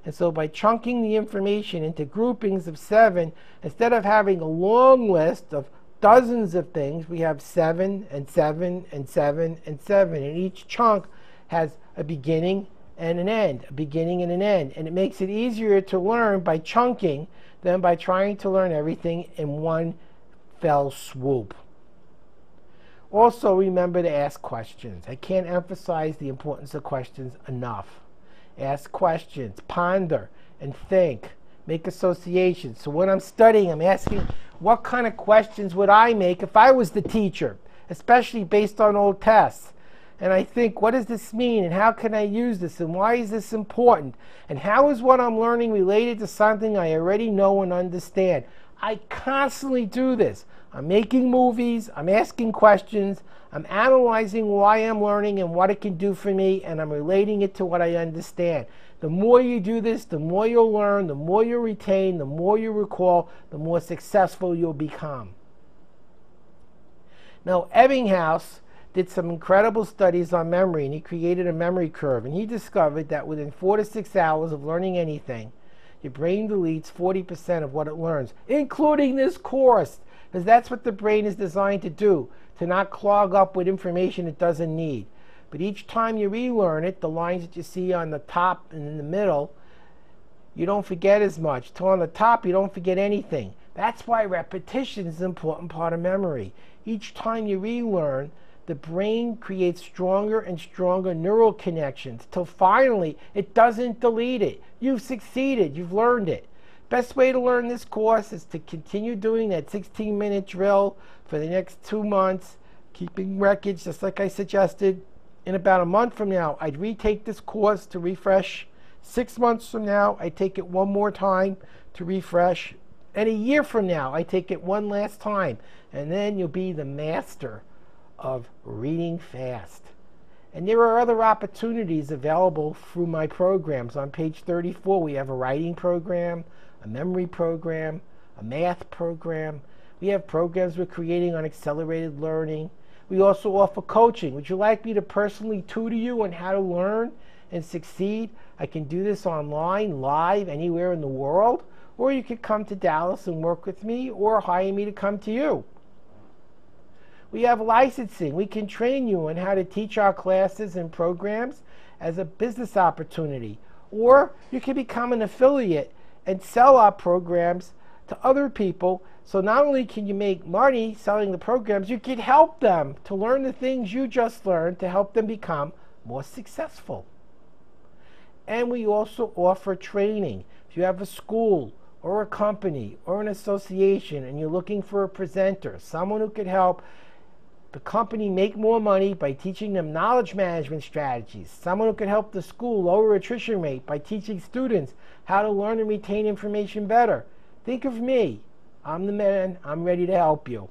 And so by chunking the information into groupings of 7, instead of having a long list of dozens of things, we have 7 and 7 and 7 and 7, and each chunk has a beginning and an end, a beginning and an end, and it makes it easier to learn by chunking than by trying to learn everything in one fell swoop. Also, remember to ask questions. I can't emphasize the importance of questions enough. Ask questions, ponder, and think. Make associations. So when I'm studying, I'm asking, what kind of questions would I make if I was the teacher, especially based on old tests? And I think, what does this mean, and how can I use this, and why is this important? And how is what I'm learning related to something I already know and understand? I constantly do this. I'm making movies, I'm asking questions, I'm analyzing why I'm learning and what it can do for me, and I'm relating it to what I understand. The more you do this, the more you'll learn, the more you'll retain, the more you recall, the more successful you'll become. Now, Ebbinghaus did some incredible studies on memory, and he created a memory curve, and he discovered that within 4 to 6 hours of learning anything, your brain deletes 40% of what it learns, including this course, because that's what the brain is designed to do, to not clog up with information it doesn't need. But each time you relearn it, the lines that you see on the top and in the middle, you don't forget as much. Till on the top, you don't forget anything. That's why repetition is an important part of memory. Each time you relearn, the brain creates stronger and stronger neural connections till finally it doesn't delete it. You've succeeded. You've learned it. Best way to learn this course is to continue doing that 16-minute drill for the next 2 months, keeping records just like I suggested. In about a month from now, I'd retake this course to refresh. 6 months from now, I take it one more time to refresh. And a year from now, I take it one last time. And then you'll be the master of reading fast. And there are other opportunities available through my programs. On page 34, we have a writing program, a memory program, a math program. We have programs we're creating on accelerated learning. We also offer coaching. Would you like me to personally tutor you on how to learn and succeed? I can do this online, live, anywhere in the world. Or you could come to Dallas and work with me, or hire me to come to you. We have licensing. We can train you on how to teach our classes and programs as a business opportunity. Or you can become an affiliate and sell our programs to other people. So not only can you make money selling the programs, you can help them to learn the things you just learned to help them become more successful. And we also offer training. If you have a school or a company or an association and you're looking for a presenter, someone who could help the company make more money by teaching them knowledge management strategies, someone who could help the school lower attrition rate by teaching students how to learn and retain information better, think of me. I'm the man. I'm ready to help you.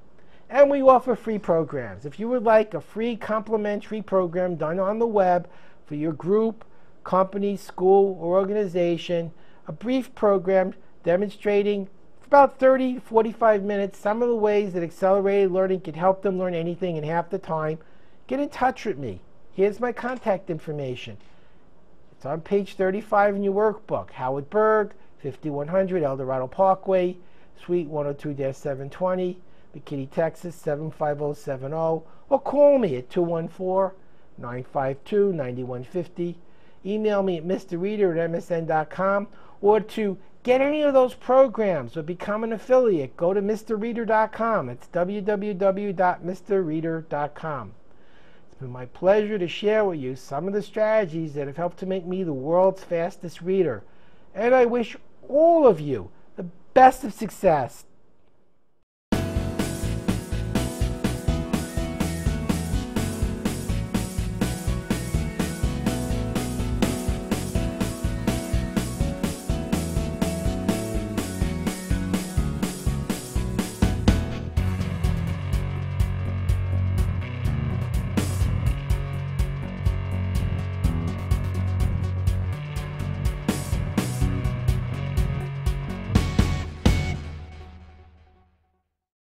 And we offer free programs. If you would like a free complimentary program done on the web for your group, company, school, or organization, a brief program demonstrating for about 30 to 45 minutes some of the ways that accelerated learning can help them learn anything in half the time, get in touch with me. Here's my contact information. It's on page 35 in your workbook. Howard Berg, 5100 El Dorado Parkway, Suite 102-720, McKinney, Texas 75070, or call me at 214-952-9150. Email me at mrreader@msn.com, or to get any of those programs or become an affiliate, go to mrreader.com. It's www.mrreader.com. It's been my pleasure to share with you some of the strategies that have helped to make me the world's fastest reader. And I wish all of you the best of success.